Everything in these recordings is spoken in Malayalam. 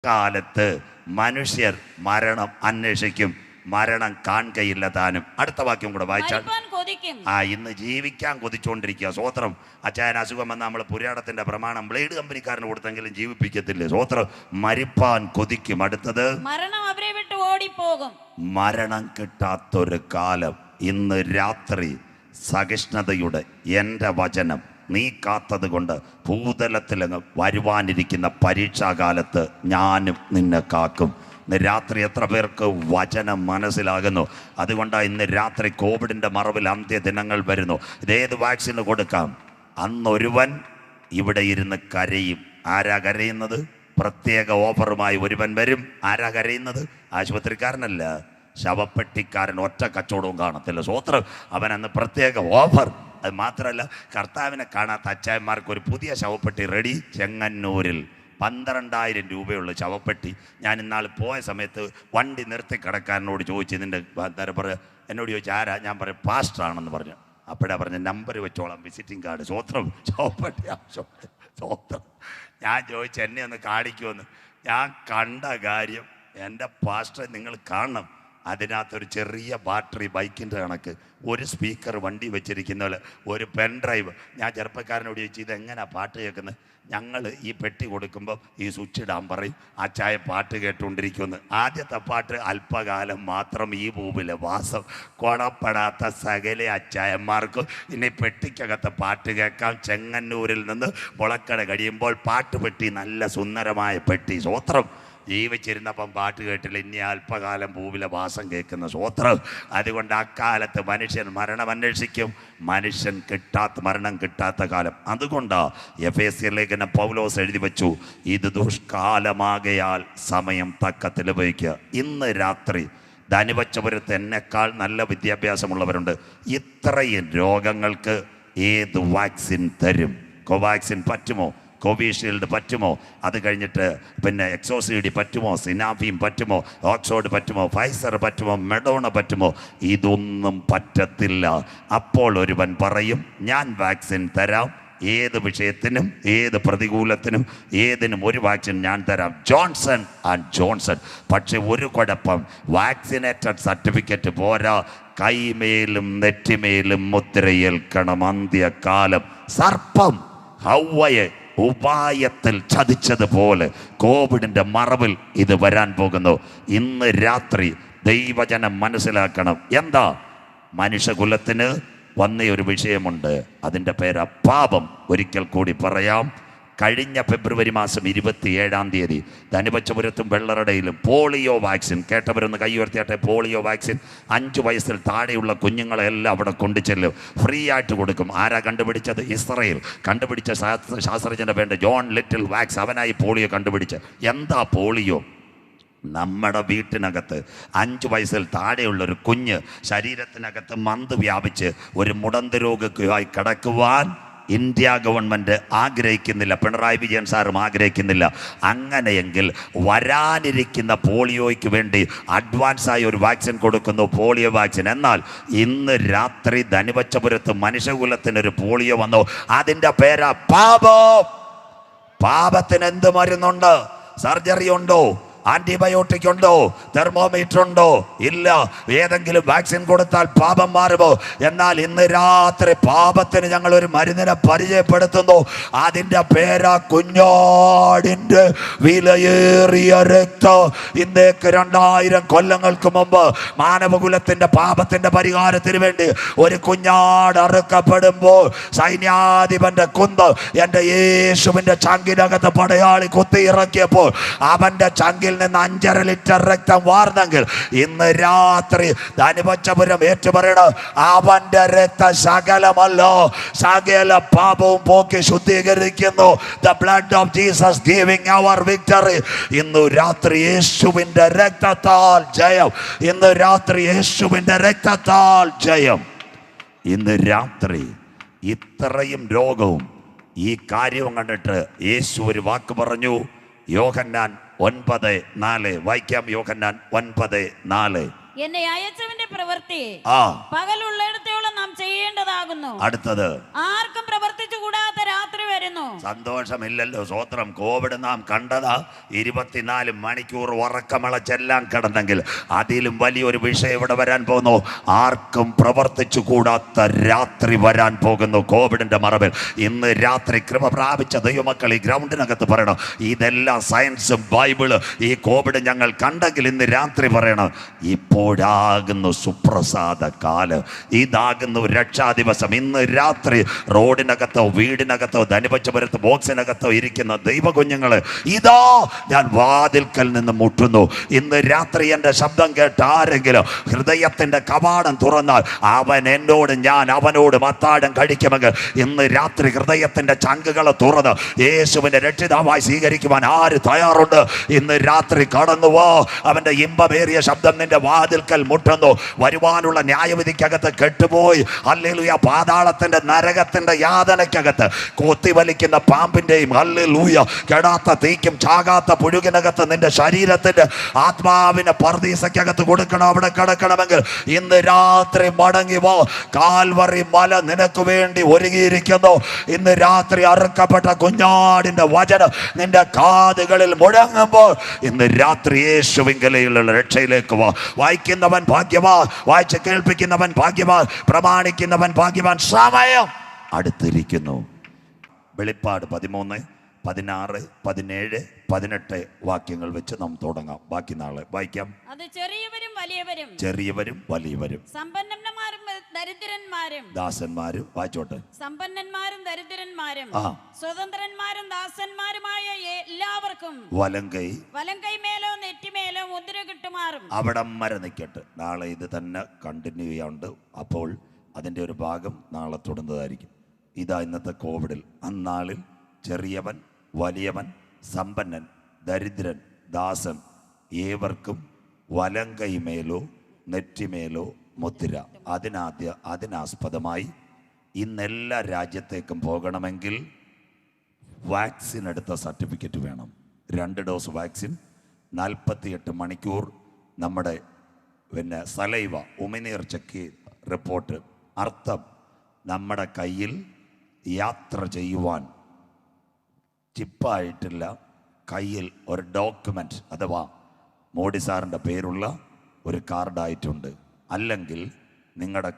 കാലത്ത് മനുഷ്യർ മരണം അന്വേഷിക്കും, മരണം കാണുകയില്ല താനും. അടുത്ത വാക്യം കൂടെ വായിച്ചാൽ, ഇന്ന് ജീവിക്കാൻ കൊതിച്ചുകൊണ്ടിരിക്കുക. സ്വോത്രം. അച്ചായൻ അസുഖം വന്ന നമ്മൾ പുരാണത്തിന്റെ പ്രമാണം ബ്ലേഡ് കമ്പനിക്കാരന് കൊടുത്തെങ്കിലും ജീവിപ്പിക്കത്തില്ലേ? സ്വോത്രം. മരിപ്പാൻ കൊതിക്കും. അടുത്തത് മരണം അവരെ വിട്ട് ഓടിപ്പോകും. മരണം കിട്ടാത്തൊരു കാലം. ഇന്ന് രാത്രി സഹിഷ്ണുതയുടെ എൻ്റെ വചനം നീ കാത്തത് കൊണ്ട് ഭൂതലത്തിലങ്ങ് വരുവാനിരിക്കുന്ന പരീക്ഷാകാലത്ത് ഞാനും നിന്നെ കാക്കും. ഇന്ന് രാത്രി എത്ര പേർക്ക് വചനം മനസ്സിലാകുന്നു? അതുകൊണ്ടാണ് ഇന്ന് രാത്രി കോവിഡിൻ്റെ മറവിൽ അന്ത്യദിനങ്ങൾ വരുന്നു. ഇതേത് വാക്സിന് കൊടുക്കാം? അന്നൊരുവൻ ഇവിടെ ഇരുന്ന് കരയും. ആരാ കരയുന്നത്? പ്രത്യേക ഓഫറുമായി ഒരുവൻ വരും. ആരാ കരയുന്നത്? ആശുപത്രിക്കാരനല്ല, ശവപ്പെട്ടിക്കാരൻ. ഒറ്റ കച്ചവടവും കാണത്തില്ല. സ്വോത്രം. അവൻ അന്ന് പ്രത്യേക ഓഫർ. അത് മാത്രമല്ല, കർത്താവിനെ കാണാത്ത അച്ചായന്മാർക്ക് ഒരു പുതിയ ശവപ്പെട്ടി റെഡി. ചെങ്ങന്നൂരിൽ 12,000 രൂപയുള്ള ശവപ്പെട്ടി. ഞാൻ ഇന്നാൾ പോയ സമയത്ത് വണ്ടി നിർത്തി കടക്കാരനോട് ചോദിച്ചു, ഇതിൻ്റെ എന്നോട് ചോദിച്ചു ആരാ? ഞാൻ പറഞ്ഞു പാസ്റ്ററാണെന്ന് പറഞ്ഞു. അപ്പോഴാ പറഞ്ഞ നമ്പർ വെച്ചോളാം, വിസിറ്റിംഗ് കാർഡ്. സ്വോത്രം. ശവപ്പെട്ടി ആവശ്യമുണ്ട്. സ്വോത്രം. ഞാൻ ചോദിച്ചു എന്നെ ഒന്ന് കാണിക്കുമെന്ന്. ഞാൻ കണ്ട കാര്യം, എൻ്റെ പാസ്റ്ററെ നിങ്ങൾ കാണണം. അതിനകത്തൊരു ചെറിയ ബാറ്ററി, ബൈക്കിൻ്റെ കണക്ക്, ഒരു സ്പീക്കർ വണ്ടി വെച്ചിരിക്കുന്ന പോലെ, ഒരു പെൻ ഡ്രൈവ്. ഞാൻ ചെറുപ്പക്കാരനോട് ചോദിച്ചു ഇതെങ്ങനെയാണ് പാട്ട് കേൾക്കുന്നത്? ഞങ്ങൾ ഈ പെട്ടി കൊടുക്കുമ്പോൾ ഈ സ്വിച്ച് ഇടാൻ പറയും, ആ ചായ പാട്ട് കേട്ടുകൊണ്ടിരിക്കുമെന്ന്. ആദ്യത്തെ പാട്ട് അല്പകാലം മാത്രം ഈ ഭൂമിയിലെ വാസം, കൊണപ്പെടാത്ത സകല അച്ചായന്മാർക്കും ഇനി പെട്ടിക്കകത്ത് പാട്ട് കേൾക്കാം. ചെങ്ങന്നൂരിൽ നിന്ന് മുളക്കട കഴിയുമ്പോൾ പാട്ട് പെട്ടി, നല്ല സുന്ദരമായ പെട്ടി. സ്വോത്രം. ജീവിച്ചിരുന്നപ്പം പാട്ട് കേട്ടില്ല, ഇനി അല്പകാലം ഭൂവിലെ വാസം കേൾക്കുന്ന. സ്വോത്രം. അതുകൊണ്ട് അക്കാലത്ത് മനുഷ്യൻ മരണം അന്വേഷിക്കും. മനുഷ്യൻ മരണം കിട്ടാത്ത കാലം. അതുകൊണ്ടാ എഫേസ്യർ ലേഖനം പൗലോസ് എഴുതി വെച്ചു, ഇത് ദുഷ്കാലമാകയാൽ സമയം തക്കത്തിൽ ഉപയോഗിക്കുക. ഇന്ന് രാത്രി ധനുവച്ചപുരത്ത് എന്നെക്കാൾ നല്ല വിദ്യാഭ്യാസമുള്ളവരുണ്ട്. ഇത്രയും രോഗങ്ങൾക്ക് ഏത് വാക്സിൻ തരും? കോവാക്സിൻ പറ്റുമോ? കോവിഷീൽഡ് പറ്റുമോ? അത് കഴിഞ്ഞിട്ട് പിന്നെ എക്സോസിഡി പറ്റുമോ? സിനാഫീം പറ്റുമോ? ഓക്സ്ഫോർഡ് പറ്റുമോ? ഫൈസർ പറ്റുമോ? മെഡോണ പറ്റുമോ? ഇതൊന്നും പറ്റത്തില്ല. അപ്പോൾ ഒരുവൻ പറയും ഞാൻ വാക്സിൻ തരാം, ഏത് വിഷയത്തിനും ഏത് പ്രതികൂലത്തിനും ഏതിനും ഒരു വാക്സിൻ ഞാൻ തരാം, ജോൺസൺ ആൻഡ് ജോൺസൺ. പക്ഷെ ഒരു കുഴപ്പം, വാക്സിനേറ്റഡ് സർട്ടിഫിക്കറ്റ് പോരാ, കൈമേലും നെറ്റിമേലും മുദ്രയേൽക്കണം. അന്ത്യകാലം. സർപ്പം ഹൗവയെ ഉപായത്തിൽ ചതിച്ചതുപോലെ കോവിഡിൻ്റെ മറവിൽ ഇത് വരാൻ പോകുന്നു. ഇന്ന് രാത്രി ദൈവജനം മനസ്സിലാക്കണം. എന്താ? മനുഷ്യകുലത്തിന് വന്ന ഒരു വിഷയമുണ്ട്, അതിൻ്റെ പേരാ പാപം. ഒരിക്കൽ കൂടി പറയാം. കഴിഞ്ഞ ഫെബ്രുവരി മാസം 27 ധനുവച്ചപുരത്തും വെള്ളറടയിലും പോളിയോ വാക്സിൻ, കേട്ടവരൊന്ന് കൈ ഉയർത്തിയാട്ടെ. പോളിയോ വാക്സിൻ 5 വയസ്സിൽ താഴെയുള്ള കുഞ്ഞുങ്ങളെല്ലാം അവിടെ കൊണ്ടുചെല്ലും, ഫ്രീ ആയിട്ട് കൊടുക്കും. ആരാ കണ്ടുപിടിച്ചത്? ഇസ്രയേൽ കണ്ടുപിടിച്ച ശാസ്ത്രജ്ഞൻ്റെ പേര് ജോൺ ലിറ്റിൽ വാക്സ്. അവനായി പോളിയോ കണ്ടുപിടിച്ച്. എന്താ പോളിയോ? നമ്മുടെ വീട്ടിനകത്ത് 5 വയസ്സിൽ താഴെയുള്ളൊരു കുഞ്ഞ് ശരീരത്തിനകത്ത് മന്ത് വ്യാപിച്ച് ഒരു മുടന്ത് രോഗിയായി കിടക്കുവാൻ ഇന്ത്യ ഗവൺമെൻറ് ആഗ്രഹിക്കുന്നില്ല, പിണറായി വിജയൻ സാറും ആഗ്രഹിക്കുന്നില്ല. അങ്ങനെയെങ്കിൽ വരാനിരിക്കുന്ന പോളിയോയ്ക്ക് വേണ്ടി അഡ്വാൻസായി ഒരു വാക്സിൻ കൊടുക്കുന്നു, പോളിയോ വാക്സിൻ. എന്നാൽ ഇന്ന് രാത്രി ധനുവച്ചപുരത്ത് മനുഷ്യകുലത്തിനൊരു പോളിയോ വന്നു. അതിൻ്റെ പേരാ പാപം. പാപത്തിന് എന്ത് മരുന്നുണ്ട്? സർജറി ഉണ്ടോ? ആന്റിബയോട്ടിക് ഉണ്ടോ? തെർമോമീറ്റർ ഉണ്ടോ? ഇല്ല. ഏതെങ്കിലും വാക്സിൻ കൊടുത്താൽ പാപം മാറുമോ? എന്നാൽ ഇന്ന് രാത്രി പാപത്തിന് ഞങ്ങൾ ഒരു മരുന്നിനെ പരിചയപ്പെടുത്തുന്നു. അതിൻ്റെ പേരാ കുഞ്ഞാടിൻ്റെ വിലയേറിയ രക്തം. ഇന്നേക്ക് 2000 കൊല്ലങ്ങൾക്ക് മുമ്പ് മാനവകുലത്തിൻ്റെ പാപത്തിൻ്റെ പരിഹാരത്തിന് വേണ്ടി ഒരു കുഞ്ഞാട് അറുക്കപ്പെടുമ്പോൾ സൈന്യാധിപന്റെ കുന്ത് എൻ്റെ യേശുവിൻ്റെ ചങ്കിനകത്ത് പടയാളി കുത്തിയിറക്കിയപ്പോൾ അവൻ്റെ ചങ്കിൽ നിന്ന് 5.5 ലിറ്റർ രക്തം വാർന്നെങ്കിൽ ഇന്ന് രാത്രി ധനുവച്ചപുരം ഏറ്റുപറയണം, അവന്റെ രക്തം സകലമല്ലോ, സകല പാപവും പോക്കി ശുദ്ധീകരിക്കുന്നു. The blood of Jesus giving our victory. ഇന്ന് രാത്രി യേശുവിന്റെ രക്തത്താൽ ജയം. ഇന്ന് രാത്രി യേശുവിന്റെ രക്തത്താൽ ജയം. ഇന്ന് രാത്രി ഇത്രയും രോഗവും ഈ കാര്യവും കണ്ടിട്ട് യേശു ഒരു വാക്ക് പറഞ്ഞു. യോഹന്നാൻ 9:4 വായിക്കാം. യോഹന്നാൻ 9:4. എന്നെ അയച്ചവന്റെ പ്രവൃത്തി ആ പകലുള്ളിടത്തോളം നാം ചെയ്യേണ്ടതാകുന്നു. അടുത്തത് ആർക്കും പ്രവർത്തിച്ചു കൂടാത്ത രാത്രി വരുന്നു. സന്തോഷമില്ലല്ലോ. സ്വോത്രം. കോവിഡ് നാം കണ്ടതാ 24 മണിക്കൂർ ഉറക്കമിളച്ചെല്ലാം കിടന്നെങ്കിൽ അതിലും വലിയൊരു വിഷയം ഇവിടെ വരാൻ പോകുന്നു. ആർക്കും പ്രവർത്തിച്ചു കൂടാത്ത രാത്രി വരാൻ പോകുന്നു കോവിഡിന്റെ മറവിൽ. ഇന്ന് രാത്രി കൃപ പ്രാപിച്ച ദൈവമക്കൾ ഈ ഗ്രൗണ്ടിനകത്ത് പറയണം, ഇതെല്ലാം സയൻസും ബൈബിള് ഈ കോവിഡ് ഞങ്ങൾ കണ്ടെങ്കിൽ ഇന്ന് രാത്രി പറയണം, ഇപ്പോഴാകുന്നു സുപ്രസാദ കാലം, ഇതാകുന്നു രക്ഷാ ദിവസം. ഇന്ന് രാത്രി റോഡിനകത്തോ വീടിനകത്തോ ധനുപച്ചപുരത്ത് ബോക്സിനകത്തോ ഇരിക്കുന്ന ദൈവ കുഞ്ഞുങ്ങള്, ഇതാ ഞാൻ വാതിൽക്കൽ നിന്ന് മുട്ടുന്നു. ഇന്ന് രാത്രി എൻ്റെ ശബ്ദം കേട്ട് ആരെങ്കിലും ഹൃദയത്തിന്റെ കവാടം തുറന്നാൽ അവൻ എന്നോട്, ഞാൻ അവനോട് അത്താഴം കഴിക്കുമെങ്കിൽ ഇന്ന് രാത്രി ഹൃദയത്തിന്റെ ചങ്കുകളെ തുറന്ന് യേശുവിന്റെ രക്ഷിതാവായി സ്വീകരിക്കുവാൻ ആര് തയ്യാറുണ്ട്? ഇന്ന് രാത്രി കടന്നുവോ. അവന്റെ ഇമ്പമേറിയ ശബ്ദം നിന്റെ വാതിൽക്കൽ മുട്ടുന്നു. വരുവാനുള്ള ന്യായവിധിക്കകത്ത് കെട്ടുപോയി ഹല്ലേലൂയ പാതാളത്തിന്റെ നരകത്തിന്റെ യാതനയ്ക്കകത്ത് കൊത്തിവലിക്കുന്ന പാമ്പിന്റെയും ഹല്ലേലൂയ കെടാത്ത തീക്കും ചാകാത്ത പുഴുകിനകത്ത് നിന്റെ ശരീരത്തിന്റെ ആത്മാവിനെ പർദീസയ്ക്കകത്ത് കൊടുക്കണം. അവിടെ കിടക്കണമെങ്കിൽ ഇന്ന് രാത്രി മടങ്ങി പോ. കാൽവറി മല നിനക്ക് വേണ്ടി ഒരുങ്ങിയിരിക്കുന്നു. ഇന്ന് രാത്രി അറുക്കപ്പെട്ട കുഞ്ഞാടിന്റെ വചനം നിന്റെ കാതുകളിൽ മുഴങ്ങുമ്പോൾ ഇന്ന് രാത്രി യേശുവിങ്കലുള്ള രക്ഷയിലേക്ക് വാ. വായിക്കുന്നവൻ ഭാഗ്യവാൻ, വായിച്ച് കേൾപ്പിക്കുന്നവൻ ഭാഗ്യവാൻ, പ്രമാണിക്കുന്നവൻ ഭാഗ്യവാൻ. സമയം അടുത്തിരിക്കുന്നു. വെളിപ്പാട് 13, 16, 17, 18 വാക്യങ്ങൾ വെച്ച് നാം തുടങ്ങാം. ബാക്കി നാളെ വായിക്കാം. അത് ചെറിയവരും വലിയവരും, ചെറിയവരും വലിയവരും, സമ്പന്നന്മാരും ദരിദ്രന്മാരും, ദാസന്മാരും, വായിച്ചോട്ടെ, സമ്പന്നന്മാരും ദരിദ്രന്മാരും, സ്വതന്ത്രന്മാരും ദാസന്മാരുമായ എല്ലാവർക്കും വലങ്കൈ മേലോ നെറ്റിമേലോ മുദ്ര കിട്ടുമാറും. അവിടം വരെ നിൽക്കട്ടെ. നാളെ ഇത് തന്നെ കണ്ടിന്യൂ ചെയ്യാണ്ട്. അപ്പോൾ അതിൻ്റെ ഒരു ഭാഗം നാളെ തുടർന്നതായിരിക്കും. ഇതാ ഇന്നത്തെ കോവിഡിൽ. അന്നാളിൽ ചെറിയവൻ വലിയവൻ സമ്പന്നൻ ദരിദ്രൻ ദാസൻ ഏവർക്കും വലങ്കൈമേലോ നെറ്റിമേലോ മുദ്ര. അതിനാസ്പദമായി ഇന്നെല്ലാ രാജ്യത്തേക്കും പോകണമെങ്കിൽ വാക്സിൻ എടുത്ത സർട്ടിഫിക്കറ്റ് വേണം. 2 ഡോസ് വാക്സിൻ, 48 മണിക്കൂർ നമ്മുടെ സലൈവ ഉമിനീർ ചെക്ക് റിപ്പോർട്ട്. അർത്ഥം, നമ്മുടെ കയ്യിൽ യാത്ര ചെയ്യുവാൻ ചിപ്പായിട്ടില്ല, കയ്യിൽ ഒരു ഡോക്യുമെൻ്റ് അഥവാ മോഡി സാറിൻ്റെ പേരുള്ള ഒരു കാർഡായിട്ടുണ്ട്, അല്ലെങ്കിൽ നിങ്ങളുടെ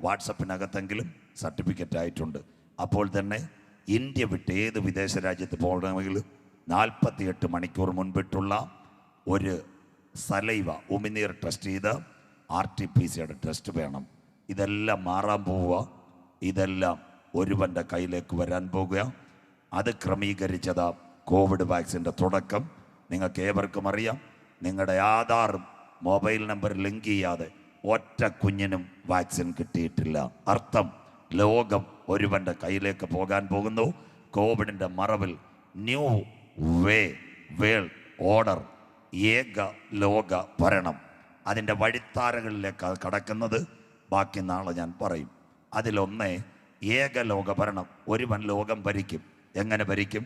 വാട്സപ്പിനകത്തെങ്കിലും സർട്ടിഫിക്കറ്റ് ആയിട്ടുണ്ട്. അപ്പോൾ തന്നെ ഇന്ത്യ വിട്ട് ഏത് വിദേശ രാജ്യത്ത് പോകണമെങ്കിലും 48 മണിക്കൂർ മുൻപിട്ടുള്ള ഒരു സലൈവ ഉമിനീർ ടെസ്റ്റ് ചെയ്ത് RT-PCR ടെസ്റ്റ് വേണം. ഇതെല്ലാം മാറാൻ പോവുക. ഇതെല്ലാം ഒരുവൻ്റെ കയ്യിലേക്ക് വരാൻ പോകുക. അത് ക്രമീകരിച്ചതാ കോവിഡ് വാക്സിൻ്റെ തുടക്കം. നിങ്ങൾക്ക് ഏവർക്കും അറിയാം, നിങ്ങളുടെ ആധാർ മൊബൈൽ നമ്പർ ലിങ്ക് ചെയ്യാതെ ഒറ്റ കുഞ്ഞിനും വാക്സിൻ കിട്ടിയിട്ടില്ല. അർത്ഥം, ലോകം ഒരുവൻ്റെ കയ്യിലേക്ക് പോകാൻ പോകുന്നു. കോവിഡിൻ്റെ മറവിൽ ന്യൂ വേൾഡ് ഓർഡർ, ഏക ലോക ഭരണം, അതിൻ്റെ വഴിത്താരകളിലേക്ക് കടക്കുന്നത്. ബാക്കി നാളെ ഞാൻ പറയും. അതിലൊന്നേ ഏക ലോക ഭരണം. ഒരുവൻ ലോകം ഭരിക്കും. എങ്ങനെ ഭരിക്കും?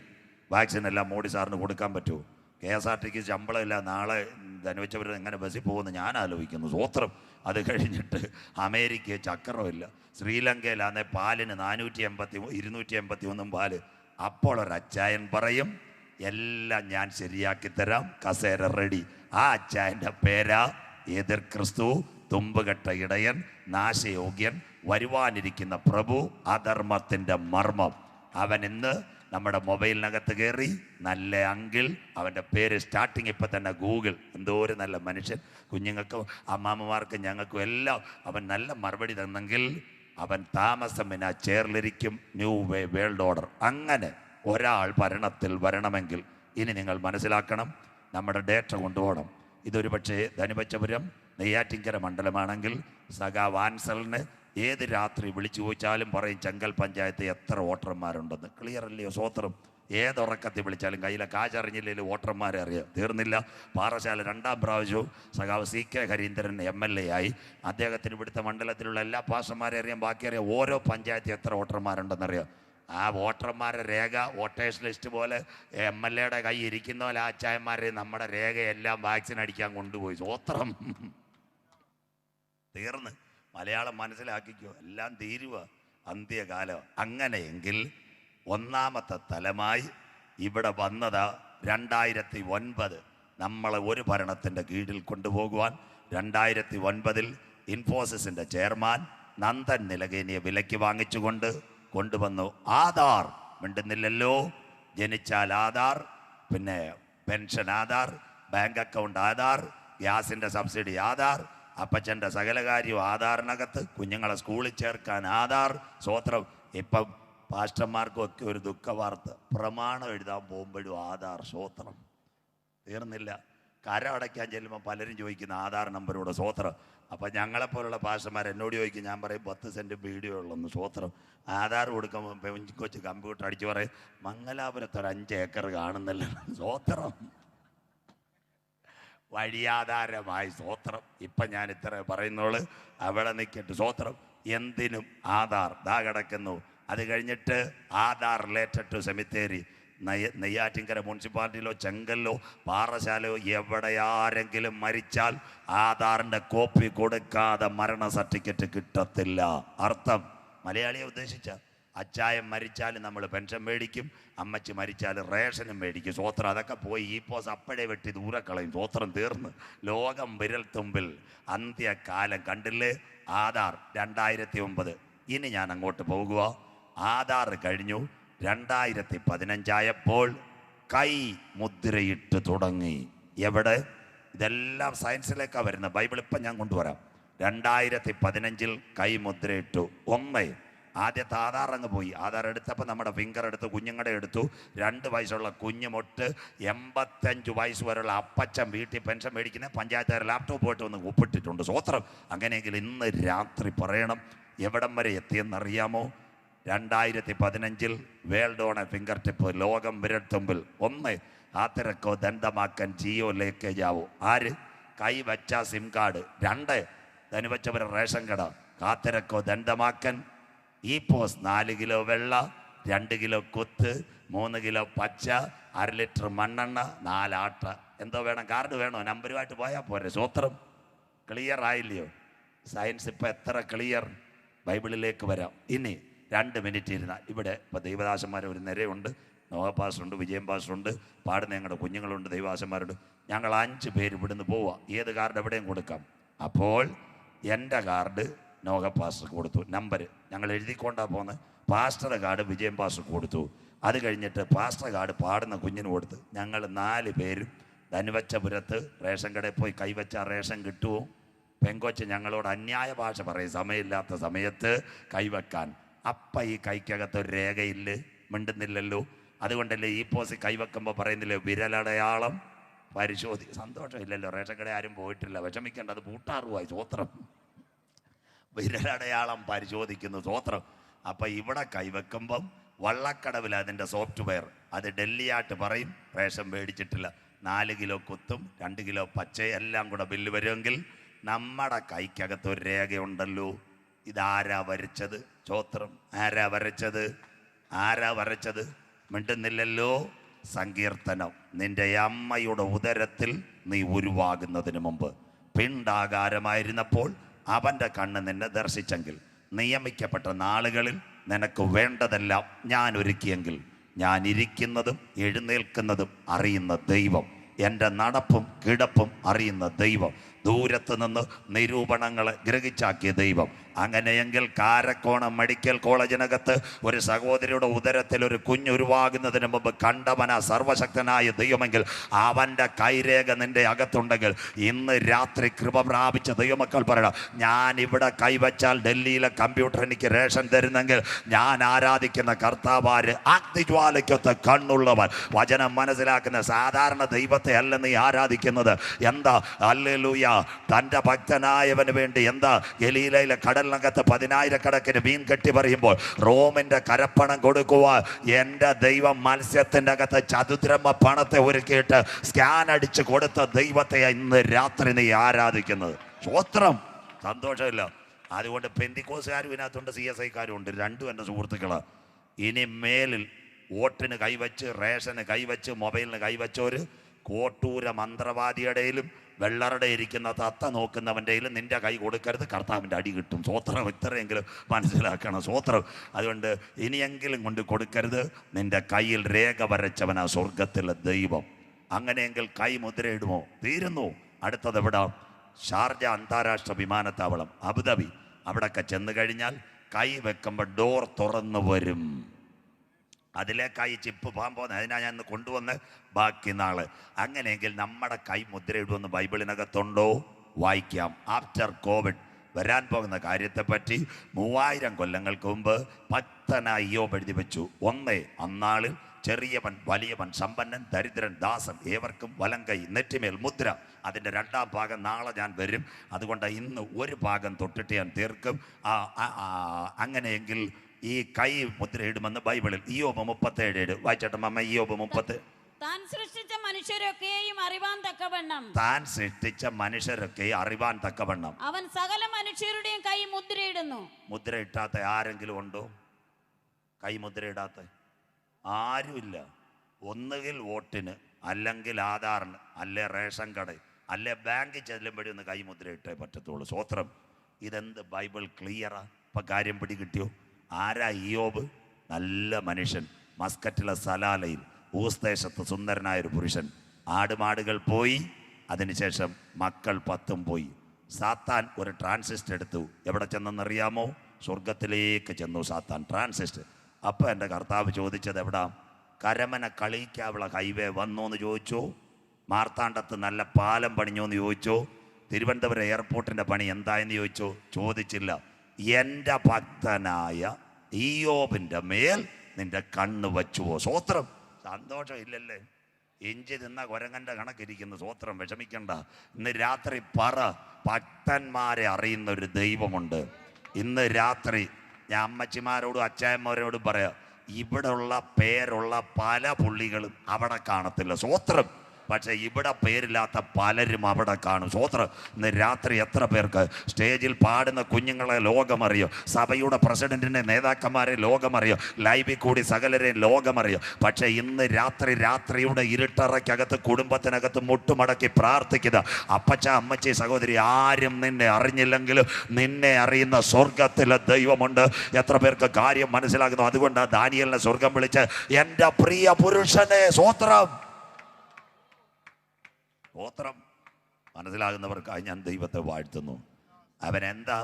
വാക്സിൻ എല്ലാം മോഡി സാറിന് കൊടുക്കാൻ പറ്റുമോ? KSRTക്ക് ശമ്പളമില്ല, നാളെ ധനുവച്ചവർ എങ്ങനെ ബസ്സിൽ പോകുന്നു ഞാൻ ആലോചിക്കുന്നു. സ്വോത്രം. അത് കഴിഞ്ഞിട്ട് അമേരിക്ക ചക്രമില്ല, ശ്രീലങ്കയിലാണെ പാലിന് 281 പാല്. അപ്പോൾ ഒരച്ചായൻ പറയും, എല്ലാം ഞാൻ ശരിയാക്കി തരാം, കസേര റെഡി. ആ അച്ചായൻ്റെ പേരാ എതിർ ക്രിസ്തു, തുമ്പുകെട്ട ഇടയൻ, നാശയോഗ്യൻ, വരുവാനിരിക്കുന്ന പ്രഭു, അധർമ്മത്തിൻ്റെ മർമ്മം. അവൻ ഇന്ന് നമ്മുടെ മൊബൈലിനകത്ത് കയറി നല്ല അങ്കിൾ, അവൻ്റെ പേര് സ്റ്റാർട്ടിങ് ഇപ്പം തന്നെ ഗൂഗിൾ. എന്തോ ഒരു നല്ല മനുഷ്യൻ. കുഞ്ഞുങ്ങൾക്കും അമ്മാമ്മമാർക്കും ഞങ്ങൾക്കും എല്ലാം അവൻ നല്ല മറുപടി തന്നെങ്കിൽ അവൻ താമസം പിന്നെ ആ ചെയറിലിരിക്കും. New world order. അങ്ങനെ ഒരാൾ ഭരണത്തിൽ വരണമെങ്കിൽ ഇനി നിങ്ങൾ മനസ്സിലാക്കണം, നമ്മുടെ ഡേറ്റ കൊണ്ടുപോകണം. ഇതൊരു പക്ഷേ ധനുപച്ചപുരം നെയ്യാറ്റിൻകര മണ്ഡലമാണെങ്കിൽ സഖാവ് ആൻസലിന് ഏത് രാത്രി വിളിച്ചു ചോദിച്ചാലും പറയും ചെങ്കൽ പഞ്ചായത്ത് എത്ര വോട്ടർമാരുണ്ടെന്ന്. ക്ലിയർ അല്ലയോ? സ്വോത്രം. ഏതുറക്കത്തിൽ വിളിച്ചാലും കയ്യിലെ കാശറിഞ്ഞില്ലെങ്കിൽ വോട്ടർമാരെ അറിയാം. തീർന്നില്ല. പാറശാല 2ാം പ്രാവശ്യവും സഖാവ് CK ഹരീന്ദ്രൻ MLA ആയി. അദ്ദേഹത്തിന് ഇവിടുത്തെ മണ്ഡലത്തിലുള്ള എല്ലാ പാസ്റ്റർമാരെ അറിയാം, ബാക്കി അറിയാം. ഓരോ പഞ്ചായത്തിൽ എത്ര വോട്ടർമാരുണ്ടെന്നറിയാം. ആ വോട്ടർമാരുടെ രേഖ വോട്ടേഴ്സ് ലിസ്റ്റ് പോലെ MLAയുടെ കൈ ഇരിക്കുന്ന പോലെ ആ അച്ചായന്മാരെ നമ്മുടെ രേഖയെല്ലാം വാക്സിൻ അടിക്കാൻ കൊണ്ടുപോയി. സ്വോത്രം. തീർന്ന്. മലയാളം മനസ്സിലാക്കിക്കോ, എല്ലാം തീരുവ, അന്ത്യകാലം. അങ്ങനെയെങ്കിൽ ഒന്നാമത്തെ തലമായി ഇവിടെ വന്നത് 2009 നമ്മളെ ഒരു ഭരണത്തിൻ്റെ കീഴിൽ കൊണ്ടുപോകുവാൻ. 2009 ഇൻഫോസിസിൻ്റെ ചെയർമാൻ നന്ദൻ നിലകേനിയെ വിലയ്ക്ക് വാങ്ങിച്ചുകൊണ്ട് കൊണ്ടുവന്നു. ആധാർ മിണ്ടുന്നില്ലല്ലോ. ജനിച്ചാൽ ആധാർ, പിന്നെ pension Aadhaar, bank account Aadhaar, ഗ്യാസിൻ്റെ സബ്സിഡി ആധാർ, അപ്പച്ചൻ്റെ സകല കാര്യവും ആധാറിനകത്ത്, കുഞ്ഞുങ്ങളെ സ്കൂളിൽ ചേർക്കാൻ ആധാർ. സ്വോത്രം. ഇപ്പം പാസ്റ്റർമാർക്കും ഒക്കെ ഒരു ദുഃഖവാർത്ത, പ്രമാണം എഴുതാൻ പോകുമ്പോഴും ആധാർ. സ്വോത്രം. തീർന്നില്ല. കരം അടയ്ക്കാൻ ചെല്ലുമ്പോൾ പലരും ചോദിക്കുന്ന ആധാർ നമ്പറോട്. സ്വോത്രം. അപ്പം ഞങ്ങളെപ്പോലുള്ള പാസ്റ്റർമാർ എന്നോട് ചോദിക്കും, ഞാൻ പറയും 10 സെൻറ്റ് വീഡിയോ ഉള്ളെന്ന്. സ്വോത്രം. ആധാർ കൊടുക്കുമ്പോൾ കൊച്ച് കമ്പ്യൂട്ടർ അടിച്ച് പറയും, മംഗലാപുരത്ത് ഒരു 5 ഏക്കർ കാണുന്നില്ല. സ്വോത്രം. വഴിയാധാരമായി. സ്വോത്രം. ഇപ്പം ഞാൻ ഇത്ര പറയുന്നോള് അവിടെ നിൽക്കട്ടെ. സ്വോത്രം. എന്തിനും ആധാർ. ദാ കിടക്കുന്നു. അത് കഴിഞ്ഞിട്ട് ആധാർ റിലേറ്റഡ് ടു സെമിത്തേരി. നെയ്യാറ്റിൻകര മുനിസിപ്പാലിറ്റിയിലോ ചെങ്കലിലോ പാറശാലയോ എവിടെ ആരെങ്കിലും മരിച്ചാൽ ആധാറിൻ്റെ കോപ്പി കൊടുക്കാതെ മരണ സർട്ടിഫിക്കറ്റ് കിട്ടത്തില്ല. അർത്ഥം മലയാളിയെ ഉദ്ദേശിച്ച. അച്ചായൻ മരിച്ചാൽ നമ്മൾ പെൻഷൻ മേടിക്കും, അമ്മച്ചി മരിച്ചാൽ റേഷനും മേടിക്കും. സ്വോത്രം. അതൊക്കെ പോയി ഈ പോസ് അപ്പോഴേ വെട്ടി ദൂരെ കളയും. സ്വോത്രം. തീർന്ന്. ലോകം വിരൽ തുമ്പിൽ. അന്ത്യകാലം കണ്ടില്ലേ? ആധാർ 2009. ഇനി ഞാൻ അങ്ങോട്ട് പോകുക. ആധാർ കഴിഞ്ഞു. 2015 കൈ മുദ്രയിട്ട് തുടങ്ങി. എവിടെ? ഇതെല്ലാം സയൻസിലേക്കാണ് വരുന്നത്. ബൈബിൾ ഇപ്പം ഞാൻ കൊണ്ടുവരാം. 2015 കൈ മുദ്രയിട്ടു. ആദ്യത്തെ ആധാർ അങ്ങ് പോയി. ആധാർ എടുത്തപ്പോൾ നമ്മുടെ ഫിംഗർ എടുത്തു, കുഞ്ഞുങ്ങളുടെ എടുത്തു. 2 വയസ്സുള്ള കുഞ്ഞ് മുട്ട് 85 വയസ്സ് വരെയുള്ള അപ്പച്ചൻ വീട്ടിൽ പെൻഷൻ മേടിക്കുന്ന പഞ്ചായത്തുകാർ ലാപ്ടോപ്പ് പോയിട്ട് ഒന്ന് ഒപ്പിട്ടിട്ടുണ്ട്. സ്വോത്രം. അങ്ങനെയെങ്കിൽ ഇന്ന് രാത്രി പറയണം, എവിടം വരെ എത്തിയെന്നറിയാമോ? 2015 world on A finger tip. ലോകം വിരൽത്തുമ്പിൽ. ആത്തിരക്കോ ദന്തമാക്കൻ ജിയോ ലേക്കേജാവോ. ആര്? കൈ വച്ച സിം കാർഡ്. 2 ധനുവച്ചവരെ റേഷൻ കട. കാത്തിരക്കോ ദന്തമാക്കൻ. ഈ പോസ് 4 കിലോ വെള്ള, 2 കിലോ കുത്ത്, 3 കിലോ പച്ച, 1/2 ലിറ്റർ മണ്ണെണ്ണ, 4 ആട്ട. എന്തോ വേണം? കാർഡ് വേണോ? നമ്പരുമായിട്ട് പോയാൽ പോരെ. സ്വോത്രം. ക്ലിയർ ആയില്ലയോ? സയൻസ് ഇപ്പം എത്ര ക്ലിയർ. ബൈബിളിലേക്ക് വരാം. ഇനി 2 മിനിറ്റ് ഇരുന്ന ഇവിടെ ഇപ്പോൾ ദൈവദാസന്മാർ ഒരു നിരയുണ്ട്. നോഹ പാസ്റ്ററുണ്ട്, വിജയൻ പാസ്റ്ററുണ്ട്, പാടുന്ന ഞങ്ങളുടെ കുഞ്ഞുങ്ങളുണ്ട്, ദൈവദാസന്മാരുണ്ട്. ഞങ്ങൾ 5 പേര് ഇവിടുന്ന് പോവുക. ഏത് കാർഡ് എവിടെയും കൊടുക്കാം. അപ്പോൾ എൻ്റെ കാർഡ് നോഹ പാസ്റ്റർക്ക് കൊടുത്തു. നമ്പർ ഞങ്ങൾ എഴുതിക്കൊണ്ടാണ് പോകുന്നത്. പാസ്റ്ററുടെ കാർഡ് വിജയൻ പാസ്റ്റർക്ക് കൊടുത്തു. അത് കഴിഞ്ഞിട്ട് പാസ്റ്റർ കാർഡ് പാടുന്ന കുഞ്ഞിന് കൊടുത്ത് ഞങ്ങൾ 4 പേരും ധനുവച്ചപുരത്ത് റേഷൻ കടയിൽ പോയി കൈവച്ച റേഷൻ കിട്ടുമോ? പെങ്കൊച്ച് ഞങ്ങളോട് അന്യായ ഭാഷ പറയും, സമയമില്ലാത്ത സമയത്ത് കൈവെക്കാൻ. അപ്പം ഈ കൈക്കകത്ത് ഒരു രേഖയില്ല, മിണ്ടുന്നില്ലല്ലോ. അതുകൊണ്ടല്ലേ ഈ പോസ് കൈവെക്കുമ്പോൾ പറയുന്നില്ലേ വിരലടയാളം സന്തോഷമില്ലല്ലോ. റേഷൻ കട ആരും പോയിട്ടില്ല, വിഷമിക്കേണ്ട, അത് പൂട്ടാറുമായി. സ്വോത്രം. വിരലടയാളം പരിശോധിക്കുന്നു. സ്വോത്രം. അപ്പം ഇവിടെ കൈവെക്കുമ്പം വള്ളക്കടവിൽ അതിൻ്റെ സോഫ്റ്റ്വെയർ അത് ഡൽഹിയായിട്ട് പറയും റേഷൻ മേടിച്ചിട്ടില്ല. 4 കിലോ കുത്തും 2 കിലോ പച്ചയും എല്ലാം കൂടെ ബില്ല് വരുമെങ്കിൽ നമ്മുടെ കൈക്കകത്ത് ഒരു രേഖയുണ്ടല്ലോ. ഇതാരാ വരച്ചത്? സ്വോത്രം. ആരാ വരച്ചത്? ആരാ വരച്ചത്? മിണ്ടുന്നില്ലല്ലോ. സങ്കീർത്തനം. നിന്റെ അമ്മയുടെ ഉദരത്തിൽ നീ ഉരുവാകുന്നതിന് മുമ്പ് പിണ്ടാകാരമായിരുന്നപ്പോൾ അവൻ്റെ കണ്ണ് നിന്നെ ദർശിച്ചെങ്കിൽ നിയമിക്കപ്പെട്ട നാളുകളിൽ നിനക്ക് വേണ്ടതെല്ലാം ഞാൻ ഒരുക്കിയെങ്കിൽ ഞാൻ ഇരിക്കുന്നതും എഴുന്നേൽക്കുന്നതും അറിയുന്ന ദൈവം, എൻ്റെ നടപ്പും കിടപ്പും അറിയുന്ന ദൈവം, ദൂരത്ത് നിന്ന് നിരൂപണങ്ങളെ ഗ്രഹിച്ചാക്കിയ ദൈവം. അങ്ങനെയെങ്കിൽ കാരക്കോണം മെഡിക്കൽ കോളേജിനകത്ത് ഒരു സഹോദരിയുടെ ഉദരത്തിൽ ഒരു കുഞ്ഞുരുവാകുന്നതിന് മുമ്പ് കണ്ടവന സർവശക്തനായ ദൈവമെങ്കിൽ അവൻ്റെ കൈരേഖ നിന്റെ അകത്തുണ്ടെങ്കിൽ ഇന്ന് രാത്രി കൃപ പ്രാപിച്ച ദൈവമക്കൾ പറയണം, ഞാൻ ഇവിടെ കൈവച്ചാൽ ഡൽഹിയിലെ കമ്പ്യൂട്ടർ എനിക്ക് റേഷൻ തരുന്നെങ്കിൽ ഞാൻ ആരാധിക്കുന്ന കർത്താവാര്? അഗ്നിജ്വാലയ്ക്കൊത്ത കണ്ണുള്ളവൻ, വചനം മനസ്സിലാക്കുന്ന സാധാരണ ദൈവത്തെ അല്ല നീ ആരാധിക്കുന്നത്. എന്താ? ഹല്ലേലൂയ. തൻ്റെ ഭക്തനായവന് വേണ്ടി എന്താ? ഗലീലയിലെ കടലിനകത്ത് 10,000 മീൻ കെട്ടി പറയുമ്പോൾ റോമിന്റെ കരപ്പണം കൊടുക്കുവാൻ എൻ്റെ ദൈവം മത്സ്യത്തിൻ്റെ അകത്ത് ചതുദ്രമ പണത്തെ ഒരുക്കിയിട്ട് സ്കാൻ അടിച്ച് കൊടുത്ത ദൈവത്തെ ഇന്ന് രാത്രി നീ ആരാധിക്കുന്നത്. സ്വോത്രം. സന്തോഷമില്ല. അതുകൊണ്ട് പെന്തിക്കോസുകാരും ഇതിനകത്തുണ്ട്, CSIക്കാരും ഉണ്ട്. 2 എൻ്റെ സുഹൃത്തുക്കളാണ്. ഇനി മേലിൽ വോട്ടിന് കൈവച്ച്, റേഷന് കൈവച്ച്, മൊബൈലിന് കൈവച്ചവർ കോട്ടൂര മന്ത്രവാദിയുടെയിലും വെള്ളറുടെ ഇരിക്കുന്ന തത്ത നോക്കുന്നവൻ്റെയിലും നിന്റെ കൈ കൊടുക്കരുത്, കർത്താവിൻ്റെ അടി കിട്ടും. സ്വോത്രം. ഇത്രയെങ്കിലും മനസ്സിലാക്കണം. സ്വോത്രം. അതുകൊണ്ട് ഇനിയെങ്കിലും കൊണ്ട് കൊടുക്കരുത്. നിന്റെ കയ്യിൽ രേഖ വരച്ചവനാ സ്വർഗത്തിലെ ദൈവം. അങ്ങനെയെങ്കിൽ കൈ മുദ്രയിടുമോ? തീരുന്നു. അടുത്തത് എവിടാ? ഷാർജ അന്താരാഷ്ട്ര വിമാനത്താവളം, അബുദാബി. അവിടെയൊക്കെ ചെന്ന് കഴിഞ്ഞാൽ കൈ വെക്കുമ്പോൾ ഡോർ തുറന്നു വരും. അതിലേക്കായി ചിപ്പ് പോകാൻ പോകുന്നത്. അതിനാ ഞാൻ ഇന്ന് കൊണ്ടുവന്ന് ബാക്കി നാള്. അങ്ങനെയെങ്കിൽ നമ്മുടെ കൈ മുദ്രയിടുമെന്ന് ബൈബിളിനകത്തുണ്ടോ? വായിക്കാം. ആഫ്റ്റർ കോവിഡ് വരാൻ പോകുന്ന കാര്യത്തെപ്പറ്റി 3000 കൊല്ലങ്ങൾക്ക് മുമ്പ് ഭക്തനായി ഇയ്യോബ് എഴുതി വെച്ചു. ഒന്ന്, അന്നാളിൽ ചെറിയവൻ വലിയവൻ, സമ്പന്നൻ ദരിദ്രൻ ദാസൻ, ഏവർക്കും വലങ്കൈ നെറ്റിമേൽ മുദ്ര. അതിൻ്റെ 2ാം ഭാഗം നാളെ ഞാൻ വരും. അതുകൊണ്ട് ഇന്ന് ഒരു ഭാഗം തൊട്ടിട്ട് ഞാൻ തീർക്കും. അങ്ങനെയെങ്കിൽ ഈ കൈ മുദ്രയിടുമെന്ന് ബൈബിളിൽ ഇയ്യോബ് 37 വായിച്ചോട്ടെ മമ്മ. ഇയ്യോബ് 30. താൻ സൃഷ്ടിച്ച മനുഷ്യരൊക്കെയും അറിവാൻ തക്കവണ്ണം, താൻ സൃഷ്ടിച്ച മനുഷ്യരൊക്കെ അറിവാൻ തക്കവണ്ണം അവൻ സകല മനുഷ്യരുടെയും കൈ മുദ്രയിടുന്നു. മുദ്രയിട്ടാത്ത ആരെങ്കിലും ഉണ്ടോ? കൈ മുദ്രയിടാത്ത ആരുമില്ല. ഒന്നുകിൽ വോട്ടിന്, അല്ലെങ്കിൽ ആധാറിന്, അല്ലെ റേഷൻ കട, അല്ലെ ബാങ്കിൽ ചെല്ലുമ്പോഴേ ഒന്ന് കൈ മുദ്രയിട്ടേ പറ്റത്തുള്ളൂ. സ്വോത്രം. ഇതെന്ത് ബൈബിൾ ക്ലിയറാ? ഇപ്പം കാര്യം പിടികിട്ടിയോ? ആരാ ഇയ്യോബ്? നല്ല മനുഷ്യൻ. മസ്കറ്റിലെ സലാലയിൽ ഊസ്ദേശത്ത് സുന്ദരനായൊരു പുരുഷൻ. ആടുമാടുകൾ പോയി. അതിനുശേഷം മക്കൾ 10 പോയി. സാത്താൻ ഒരു ട്രാൻസിസ്റ്റ് എടുത്തു. എവിടെ ചെന്നെന്നറിയാമോ? സ്വർഗത്തിലേക്ക് ചെന്നു സാത്താൻ. ട്രാൻസിസ്റ്റ്. അപ്പം എൻ്റെ കർത്താവ് ചോദിച്ചത് എവിടാ? കരമന കളിക്കാവുള്ള ഹൈവേ വന്നു എന്ന് ചോദിച്ചു. മാർത്താണ്ഡത്ത് നല്ല പാലം പണിഞ്ഞോ എന്ന് ചോദിച്ചു. തിരുവനന്തപുരം എയർപോർട്ടിൻ്റെ പണി എന്തായെന്ന് ചോദിച്ചു. ചോദിച്ചില്ല. എൻ്റെ ഭക്തനായ ഇയ്യോബിൻ്റെ മേൽ നിന്റെ കണ്ണ് വച്ചുവോ? സ്വോത്രം. സന്തോഷം ഇല്ലല്ലേ? ഇഞ്ചി തിന്ന കുരങ്ങൻ്റെ കണക്കിരിക്കുന്നു. സ്വോത്രം. വിഷമിക്കണ്ട. ഇന്ന് രാത്രി പറ, ഭക്തന്മാരെ അറിയുന്ന ഒരു ദൈവമുണ്ട്. ഇന്ന് രാത്രി ഞാൻ അമ്മച്ചിമാരോടും അച്ചായന്മാരോടും പറയാം, ഇവിടെ ഉള്ള പേരുള്ള പല പുള്ളികളും അവിടെ കാണത്തില്ല. സ്വോത്രം. പക്ഷെ ഇവിടെ പേരില്ലാത്ത പലരും അവിടെ കാണും. സ്വോത്രം. ഇന്ന് രാത്രി എത്ര പേർക്ക് സ്റ്റേജിൽ പാടുന്ന കുഞ്ഞുങ്ങളെ ലോകമറിയോ? സഭയുടെ പ്രസിഡന്റിനെ, നേതാക്കന്മാരെ ലോകമറിയോ? ലൈവിൽ കൂടി സകലരെയും ലോകമറിയോ? പക്ഷെ ഇന്ന് രാത്രിയുടെ ഇരുട്ടറയ്ക്കകത്ത് കുടുംബത്തിനകത്ത് മുട്ടുമടക്കി പ്രാർത്ഥിക്കുന്ന അപ്പച്ച, അമ്മച്ചി, സഹോദരി, ആരും നിന്നെ അറിഞ്ഞില്ലെങ്കിലും നിന്നെ അറിയുന്ന സ്വർഗത്തിലെ ദൈവമുണ്ട്. എത്ര പേർക്ക് കാര്യം മനസ്സിലാകുന്നു? അതുകൊണ്ടാണ് ദാനിയേലിനെ സ്വർഗം വിളിച്ച് എൻ്റെ പ്രിയ പുരുഷനെ. സ്വോത്രം. സ്തോത്രം. മനസ്സിലാകുന്നവർക്കായി ഞാൻ ദൈവത്തെ വാഴ്ത്തുന്നു. അവനെന്താ?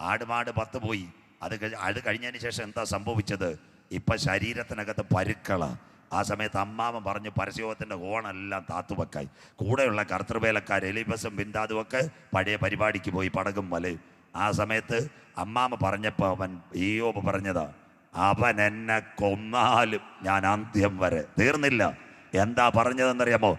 ആടുമാട് 10 പോയി. അത് കഴിഞ്ഞതിന് ശേഷം എന്താ സംഭവിച്ചത്? ഇപ്പം ശരീരത്തിനകത്ത് പരുക്കള. ആ സമയത്ത് അമ്മാവൻ പറഞ്ഞു പരസ്യോഗത്തിൻ്റെ ഹോണെല്ലാം താത്തുവെക്കായി. കൂടെയുള്ള കർത്തൃവേലക്കാർ എലിബസും ബിന്ദാദും ഒക്കെ പഴയ പരിപാടിക്ക് പോയി, പടകും മലയും. ആ സമയത്ത് അമ്മാമ പറഞ്ഞപ്പോൾ അവൻ ഇയ്യോബ് പറഞ്ഞതാ, അവൻ എന്നെ കൊന്നാലും ഞാൻ അന്ത്യം വരെ. തീർന്നില്ല. എന്താ പറഞ്ഞതെന്നറിയാമോ?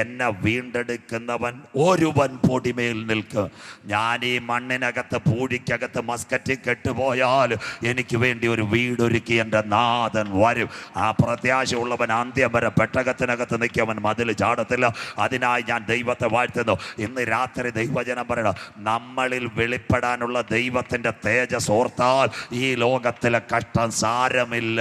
എന്നെ വീണ്ടെടുക്കുന്നവൻ ഒരുവൻ പൊടിമേൽ നിൽക്കും. ഞാൻ ഈ മണ്ണിനകത്ത് പൂഴിക്കകത്ത് മസ്കറ്റിൽ കെട്ടുപോയാൽ എനിക്ക് വേണ്ടി ഒരു വീടൊരുക്കി എൻ്റെ നാഥൻ വരും. ആ പ്രത്യാശയുള്ളവൻ അന്ത്യം വരെ പെട്ടകത്തിനകത്ത് നിൽക്കവൻ മതിൽ ചാടത്തില്ല. അതിനായി ഞാൻ ദൈവത്തെ വാഴ്ത്തുന്നു. ഇന്ന് രാത്രി ദൈവജനം പറയണം, നമ്മളിൽ വെളിപ്പെടാനുള്ള ദൈവത്തിൻ്റെ തേജസ് ഓർത്താൽ ഈ ലോകത്തിലെ കഷ്ടം സാരമില്ല.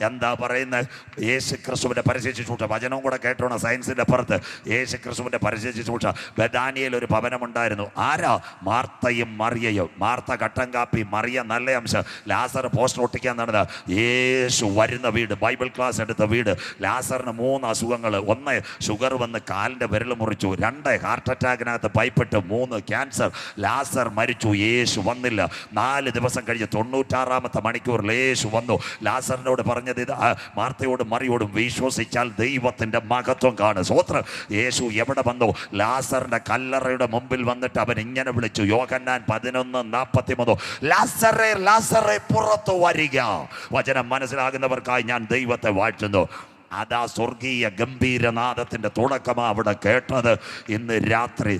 എന്താ പറയുന്നത്? യേശു ക്രിസ്തുവിൻ്റെ പരിശുദ്ധ വചനവും കൂടെ കേട്ടോണം. സയൻസിൻ്റെ പുറത്ത് യേശു ക്രിസ്തുവിൻ്റെ പരിശുദ്ധ ബഥാനിയയിൽ ഒരു ഭവനമുണ്ടായിരുന്നു. ആരാ? മാർത്തയും മറിയയും. മാർത്ത കട്ടൻ കാപ്പി, മറിയ നല്ല അംശം. ലാസർ പോസ്റ്റർ ഒട്ടിക്കാൻ നടന്നത്. യേശു വരുന്ന വീട്, ബൈബിൾ ക്ലാസ് എടുത്ത വീട്. ലാസറിന് 3 അസുഖങ്ങൾ. 1 ഷുഗർ വന്ന് കാലിൻ്റെ വിരൽ മുറിച്ചു. 2 ഹാർട്ട് അറ്റാക്കിനകത്ത് പൈപ്പിട്ട്. 3 ക്യാൻസർ. ലാസർ മരിച്ചു. യേശു വന്നില്ല. 4 ദിവസം കഴിഞ്ഞ് 96ാമത്തെ മണിക്കൂറിൽ യേശു വന്നു. ലാസറിനോട് പറഞ്ഞത് ഇത്, മാർത്തയോടും മറിയോടും വിശ്വസിച്ചാൽ ദൈവത്തിൻ്റെ മഹത്വം കാണും. സ്വോത്രം. യേശു എവിടെ വന്നു? ലാസറിന്റെ കല്ലറയുടെ മുമ്പിൽ വന്നിട്ട് അവൻ ഇങ്ങനെ വിളിച്ചു. യോഹന്നാൻ 11:43, ലാസറേ, ലാസറേ, പുറത്തു വരിക. വചനം മനസ്സിലാകുന്നവർക്കായി ഞാൻ ദൈവത്തെ വാഴ്ത്തുന്നു. അതാ സ്വർഗീയ ഗംഭീരനാദത്തിന്റെ തുടക്കമാ അവിടെ കേട്ടത്. ഇന്ന് രാത്രി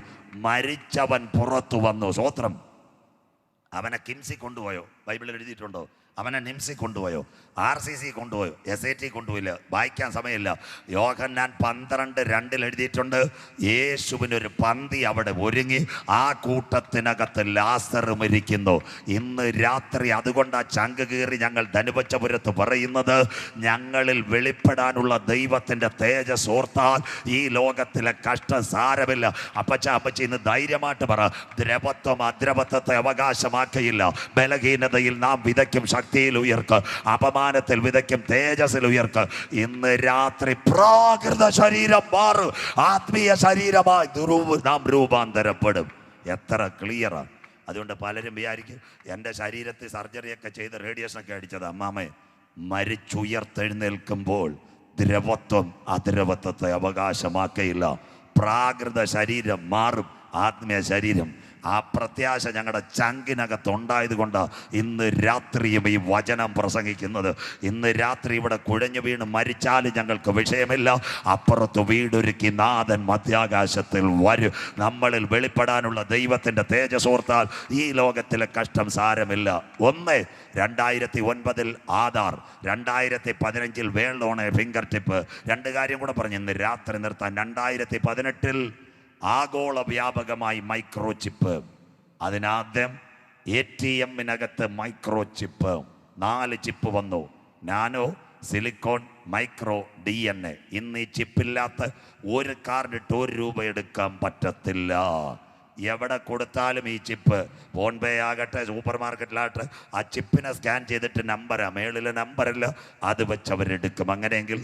മരിച്ചവൻ പുറത്തു വന്നു. സ്വോത്രം. അവനെ കിംസി കൊണ്ടുപോയോ? ബൈബിളിൽ എഴുതിയിട്ടുണ്ടോ? അവനെ നിംസി കൊണ്ടുപോയോ, RCC കൊണ്ടുപോയോ, SAT കൊണ്ടുപോയില്ല, വായിക്കാൻ സമയമില്ല. യോഹന്നാൻ 12:2 എഴുതിയിട്ടുണ്ട്, യേശുവിനൊരു പന്തി അവിടെ ഒരുങ്ങി, ആ കൂട്ടത്തിനകത്ത് ലാസറും ഇരിക്കുന്നു. ഇന്ന് രാത്രി അതുകൊണ്ട് ആ ചങ്ക് കീറി ഞങ്ങൾ ധനുവച്ചപുരത്ത് പറയുന്നത്, ഞങ്ങളിൽ വെളിപ്പെടാനുള്ള ദൈവത്തിൻ്റെ തേജസ് ഓർത്താൽ ഈ ലോകത്തിലെ കഷ്ടം സാരമില്ല. അപ്പച്ചി ഇന്ന് ധൈര്യമായിട്ട് പറ, ദ്രവത്വം അദ്രവത്വത്തെ അവകാശമാക്കിയില്ല. ബലഹീനതയിൽ നാം വിതയ്ക്കും ശക്തിയിൽ ഉയർക്ക്, അപമാനത്തിൽ വിതയ്ക്കും തേജസ്സിൽ ഉയർക്ക്. ഇന്ന് രാത്രി പ്രാകൃത ശരീരം മാറും, ആത്മീയ ശരീരമായി നാം രൂപാന്തരപ്പെടും. എത്ര ക്ലിയറാണ്. അതുകൊണ്ട് പലരും വിചാരിക്കും എൻ്റെ ശരീരത്തിൽ സർജറിയൊക്കെ ചെയ്ത് റേഡിയേഷനൊക്കെ അടിച്ചത്. അമ്മാമേ, മരിച്ചുയർത്തെഴുന്നേൽക്കുമ്പോൾ ദ്രവത്വം അദ്രവത്വത്തെ അവകാശമാക്കയില്ല. പ്രാകൃത ശരീരം മാറും, ആത്മീയ ശരീരം. ആ പ്രത്യാശ ഞങ്ങളുടെ ചങ്കിനകത്തുണ്ടായത് കൊണ്ട് ഇന്ന് രാത്രിയും ഈ വചനം പ്രസംഗിക്കുന്നത്. ഇന്ന് രാത്രി ഇവിടെ കുഴഞ്ഞു വീണ് മരിച്ചാലും ഞങ്ങൾക്ക് വിഷയമില്ല. അപ്പുറത്ത് വീടൊരുക്കി നാഥൻ മധ്യാകാശത്തിൽ വരും. നമ്മളിൽ വെളിപ്പെടാനുള്ള ദൈവത്തിൻ്റെ തേജസ്സോർത്താൽ ഈ ലോകത്തിലെ കഷ്ടം സാരമില്ല. 2009 ആധാർ, 2015 വേൾഡ് ഫിംഗർ ടിപ്പ്. 2 കാര്യം കൂടെ പറഞ്ഞ് ഇന്ന് രാത്രി നിർത്താൻ. 2018 ആഗോള വ്യാപകമായി മൈക്രോ ചിപ്പ്. അതിനാദ്യം ATMനകത്ത് മൈക്രോ ചിപ്പ്, 4 ചിപ്പ് വന്നു. Nano, silicon, micro, DNA. ഇന്ന് ഈ ചിപ്പില്ലാത്ത ഒരു കാർഡ് ഇട്ട് 1 രൂപ എടുക്കാൻ പറ്റത്തില്ല. എവിടെ കൊടുത്താലും ഈ ചിപ്പ്, ഫോൺ പേ ആകട്ടെ, സൂപ്പർ മാർക്കറ്റിലാകട്ടെ, ആ ചിപ്പിനെ സ്കാൻ ചെയ്തിട്ട് നമ്പരാ, മേളിലെ നമ്പറില്ല, അത് വെച്ച് അവരെടുക്കും. അങ്ങനെയെങ്കിൽ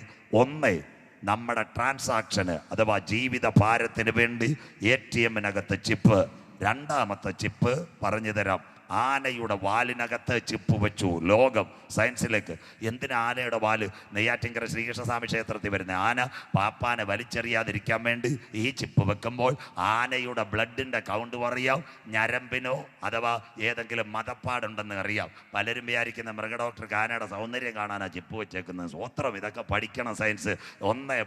നമ്മുടെ ട്രാൻസാക്ഷന് അഥവാ ജീവിത ഭാരത്തിന് വേണ്ടി ATMനകത്ത് ചിപ്പ്. 2ാമത്തെ ചിപ്പ് പറഞ്ഞു തരാം. ആനയുടെ വാലിനകത്ത് ചിപ്പ് വെച്ചു. ലോകം സയൻസിലേക്ക്. എന്തിനാ ആനയുടെ വാല്? നെയ്യാറ്റിൻകര ശ്രീകൃഷ്ണസ്വാമി ക്ഷേത്രത്തിൽ വരുന്ന ആന പാപ്പാനെ വലിച്ചെറിയാതിരിക്കാൻ വേണ്ടി ഈ ചിപ്പ് വെക്കുമ്പോൾ ആനയുടെ ബ്ലഡിൻ്റെ കൗണ്ട് പറയാം, ഞരമ്പിനോ അഥവാ ഏതെങ്കിലും മതപ്പാടുണ്ടെന്ന് അറിയാം. പലരും വിചാരിക്കുന്ന മൃഗഡോക്ടർക്ക് ആനയുടെ സൗന്ദര്യം കാണാനാണ് ചിപ്പ് വെച്ചേക്കുന്നത്. സ്വത്രം, ഇതൊക്കെ പഠിക്കണം science.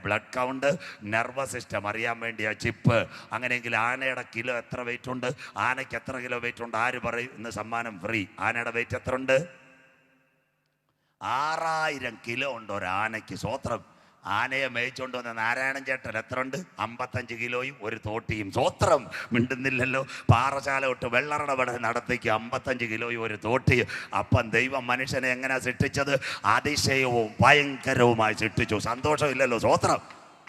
Blood count, nervous system അറിയാൻ വേണ്ടിയാ ചിപ്പ്. അങ്ങനെയെങ്കിൽ ആനയുടെ കിലോ എത്ര വെയിറ്റ് ഉണ്ട്, ആനയ്ക്ക് എത്ര കിലോ വെയിറ്റ് ഉണ്ട്, ആര് പറയും? ഇന്ന് സമ്മാനം ഫ്രീ. ആനയുടെ വെയിറ്റ് എത്ര ഉണ്ട്? 6000 കിലോ ഉണ്ട് ഒരു ആനയ്ക്ക്. സ്വത്രം. ആനയെ മേയിച്ചുകൊണ്ട് വന്ന നാരായണൻ ചേട്ടൻ എത്ര ഉണ്ട്? 55 കിലോയും 1 തോട്ടിയും. സ്വത്രം. മിണ്ടുന്നില്ലല്ലോ. പാറശാല തൊട്ട് വെള്ളറടപട നടത്തിക്ക് 55 കിലോയും 1 തോട്ടിയും. അപ്പം ദൈവം മനുഷ്യനെ എങ്ങനെ സൃഷ്ടിച്ചത്? അതിശയവും ഭയങ്കരവുമായി സൃഷ്ടിച്ചു. സന്തോഷമില്ലല്ലോ. സ്വത്രം.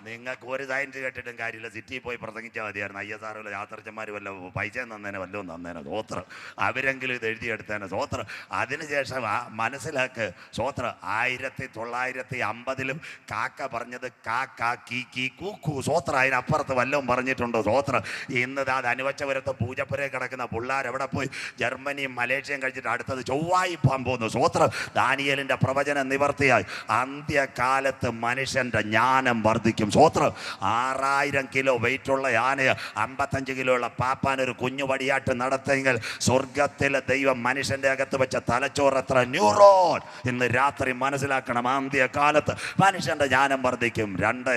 നിങ്ങൾക്ക് ഒരു സയൻസ് കേട്ടിട്ടും കാര്യമില്ല. സിറ്റിയിൽ പോയി പ്രസംഗിച്ചാൽ മതിയായിരുന്നു. ISR യാത്രച്ചന്മാർ വല്ല പൈസ തന്നേനെ, വല്ലതും തന്നേനെ. സ്വത്രം. അവരെങ്കിലും ഇത് എഴുതിയെടുത്തേനെ. സ്വത്രം. അതിനുശേഷം മനസ്സിലാക്ക്. സ്വത്രം. 1950 കാക്ക പറഞ്ഞത് കാക്ക കീ കീ കൂക്കു. സ്വത്രം. അതിനപ്പുറത്ത് വല്ലതും പറഞ്ഞിട്ടുണ്ടോ? സ്വത്രം. ഇന്ന് അത് അനുവച്ചപുരത്ത് പൂജപ്പുരയിൽ കിടക്കുന്ന പിള്ളേർ എവിടെ പോയി? ജർമ്മനിയും മലേഷ്യയും കഴിച്ചിട്ട് അടുത്തത് ചൊവ്വായി പോകാൻ പോകുന്നു. സ്വത്രം. ദാനിയേലിൻ്റെ പ്രവചനം നിവർത്തിയായി. അന്ത്യകാലത്ത് മനുഷ്യൻ്റെ ജ്ഞാനം വർദ്ധിക്കും. സ്വത്രം. 6000 കിലോ വെയിറ്റുള്ള ആനയെ 55 കിലോ ഉള്ള പാപ്പാൻ ഒരു കുഞ്ഞു വടിയാട്ട് നടത്തെങ്കിൽ സ്വർഗത്തിലെ ദൈവം മനുഷ്യന്റെ അകത്ത് വെച്ച തലച്ചോറ് എത്ര ന്യൂറോൺ. ഇന്ന് രാത്രി മനസ്സിലാക്കണം. അന്ത്യകാലത്ത് മനുഷ്യന്റെ ജ്ഞാനം വർദ്ധിക്കും. 2.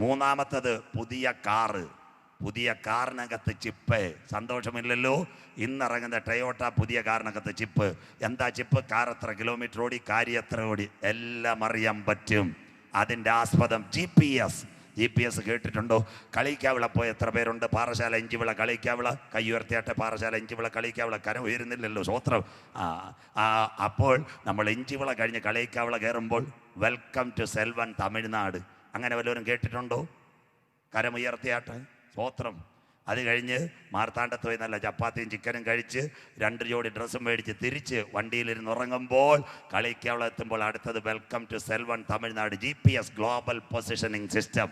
മൂന്നാമത്തത് പുതിയ കാറ്. പുതിയ കാറിനകത്ത് ചിപ്പ്. സന്തോഷമില്ലല്ലോ. ഇന്നിറങ്ങുന്ന ടൊയോട്ട പുതിയ കാറിനകത്ത് ചിപ്പ്. എന്താ ചിപ്പ്? കാർ എത്ര കിലോമീറ്റർ ഓടി, കാര്യം എത്ര ഓടി, എല്ലാം അറിയാൻ പറ്റും. അതിൻ്റെ ആസ്പദം GPS കേട്ടിട്ടുണ്ടോ? കളിക്കാവിള പോയി എത്ര പേരുണ്ട്? പാറശാല ഇഞ്ചിവിള കളിക്കാവിള കൈ ഉയർത്തിയാട്ടെ. പാറശാല ഇഞ്ചിവിള കളിക്കാവിള കരം ഉയരുന്നില്ലല്ലോ. സ്വത്രം. അപ്പോൾ നമ്മൾ ഇഞ്ചിവിള കഴിഞ്ഞ് കളിക്കാവിള കയറുമ്പോൾ വെൽക്കം ടു സെൽവൻ തമിഴ്നാട്. അങ്ങനെ വല്ലവരും കേട്ടിട്ടുണ്ടോ? കരം ഉയർത്തിയാട്ടെ. സ്വത്രം. അത് കഴിഞ്ഞ് മാർത്താണ്ഡത്ത് പോയി നല്ല ചപ്പാത്തിയും ചിക്കനും കഴിച്ച് 2 ജോഡി ഡ്രസ്സും മേടിച്ച് തിരിച്ച് വണ്ടിയിലിരുന്ന് ഉറങ്ങുമ്പോൾ കളിക്കാവളെത്തുമ്പോൾ അടുത്തത് welcome to Selvan Tamil Nadu. GPS global positioning system.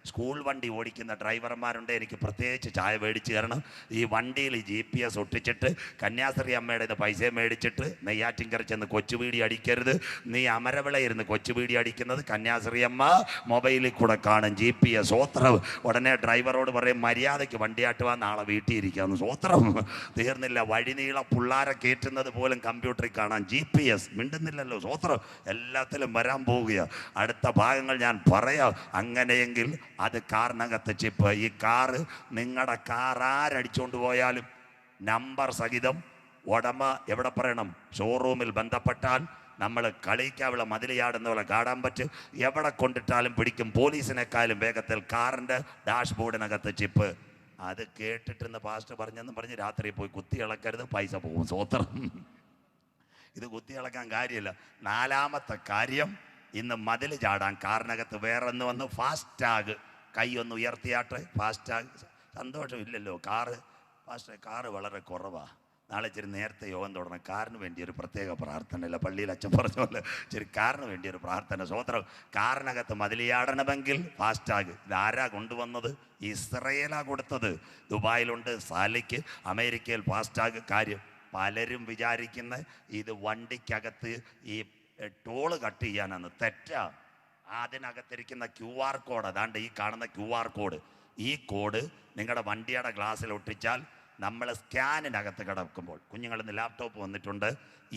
School വണ്ടി ഓടിക്കുന്ന ഡ്രൈവർമാരുണ്ട്. എനിക്ക് പ്രത്യേകിച്ച് ചായ മേടിച്ച് തരണം. ഈ വണ്ടിയിൽ GPS ഒട്ടിച്ചിട്ട് കന്യാസ്ത്രീ അമ്മയുടെ ഇത് പൈസ മേടിച്ചിട്ട് നെയ്യാറ്റിൻകര ചെന്ന് കൊച്ചുവീടി അടിക്കരുത്. നീ അമരവിള ഇരുന്ന് കൊച്ചുവീടി അടിക്കുന്നത് കന്യാസ്ത്രീ അമ്മ മൊബൈലിൽ കൂടെ കാണും. GPS. സ്വത്രം. ഉടനെ ഡ്രൈവറോട് പറയും, മര്യാദയ്ക്ക് വണ്ടിയാട്ടുവാൻ, നാളെ വീട്ടിൽ ഇരിക്കാമെന്ന്. സ്വത്രം. തീർന്നില്ല. വഴിനീള പിള്ളാരെ കയറ്റുന്നത് പോലും കമ്പ്യൂട്ടറിൽ കാണാൻ GPS. മിണ്ടുന്നില്ലല്ലോ. സ്വത്രം. എല്ലാത്തിലും വരാൻ പോവുകയാണ്. അടുത്ത ഭാഗങ്ങൾ ഞാൻ പറയാം. അങ്ങനെയെങ്കിൽ അത് കാറിനകത്ത് ചിപ്പ്. ഈ കാറ്, നിങ്ങളുടെ കാർ ആരടിച്ചുകൊണ്ട് പോയാലും നമ്പർ സഹിതം ഉടമ എവിടെ പറയണം? ഷോറൂമിൽ ബന്ധപ്പെട്ടാൽ നമ്മൾ കളിക്കാവുള്ള മതിൽ ചാടുന്ന പോലെ ചാടാൻ പറ്റും. എവിടെ കൊണ്ടിട്ടാലും പിടിക്കും. പോലീസിനേക്കാളും വേഗത്തിൽ കാറിൻ്റെ ഡാഷ് ബോർഡിനകത്ത് ചിപ്പ്. അത് കേട്ടിട്ടിരുന്ന പാസ്റ്റർ പറഞ്ഞെന്ന് പറഞ്ഞ് രാത്രി പോയി കുത്തി ഇളക്കരുത്, പൈസ പോകും. സ്വോത്രം. ഇത് കുത്തി ഇളക്കാൻ കാര്യമില്ല. നാലാമത്തെ കാര്യം, ഇന്ന് മതിൽ ചാടാൻ കാറിനകത്ത് വേറെ ഒന്ന് വന്ന് ഫാസ്റ്റാഗ്. കൈ ഒന്ന് ഉയർത്തിയാട്ടെ. ഫാസ്റ്റാഗ് സന്തോഷമില്ലല്ലോ. കാറ് വളരെ കുറവാണ്. നാളെ ഇച്ചിരി നേരത്തെ യോഗം തുടങ്ങണം. കാറിന് വേണ്ടി ഒരു പ്രത്യേക പ്രാർത്ഥനയില്ല. പള്ളിയിൽ അച്ഛൻ പറഞ്ഞ പോലെ ഇച്ചിരി കാറിന് വേണ്ടി ഒരു പ്രാർത്ഥന. സ്വോത്രം. കാറിനകത്ത് മതിലിയാടണമെങ്കിൽ ഫാസ്റ്റാഗ്. ഇതാരാ കൊണ്ടുവന്നത്? ഇസ്രയേലാ കൊടുത്തത്. ദുബായിലുണ്ട്, സാലിക്ക്, അമേരിക്കയിൽ ഫാസ്റ്റാഗ്. കാര്യം പലരും വിചാരിക്കുന്ന ഇത് വണ്ടിക്കകത്ത് ഈ ടോള് കട്ട് ചെയ്യാനാണ്. തെറ്റാ. അതിനകത്തിരിക്കുന്ന QR കോഡ്, അതാണ്ട് ഈ കാണുന്ന QR കോഡ്. ഈ കോഡ് നിങ്ങളുടെ വണ്ടിയുടെ ഗ്ലാസ്സിൽ ഒട്ടിച്ചാൽ നമ്മൾ സ്കാനിനകത്ത് കിടക്കുമ്പോൾ, കുഞ്ഞുങ്ങളിന്ന് ലാപ്ടോപ്പ് വന്നിട്ടുണ്ട്,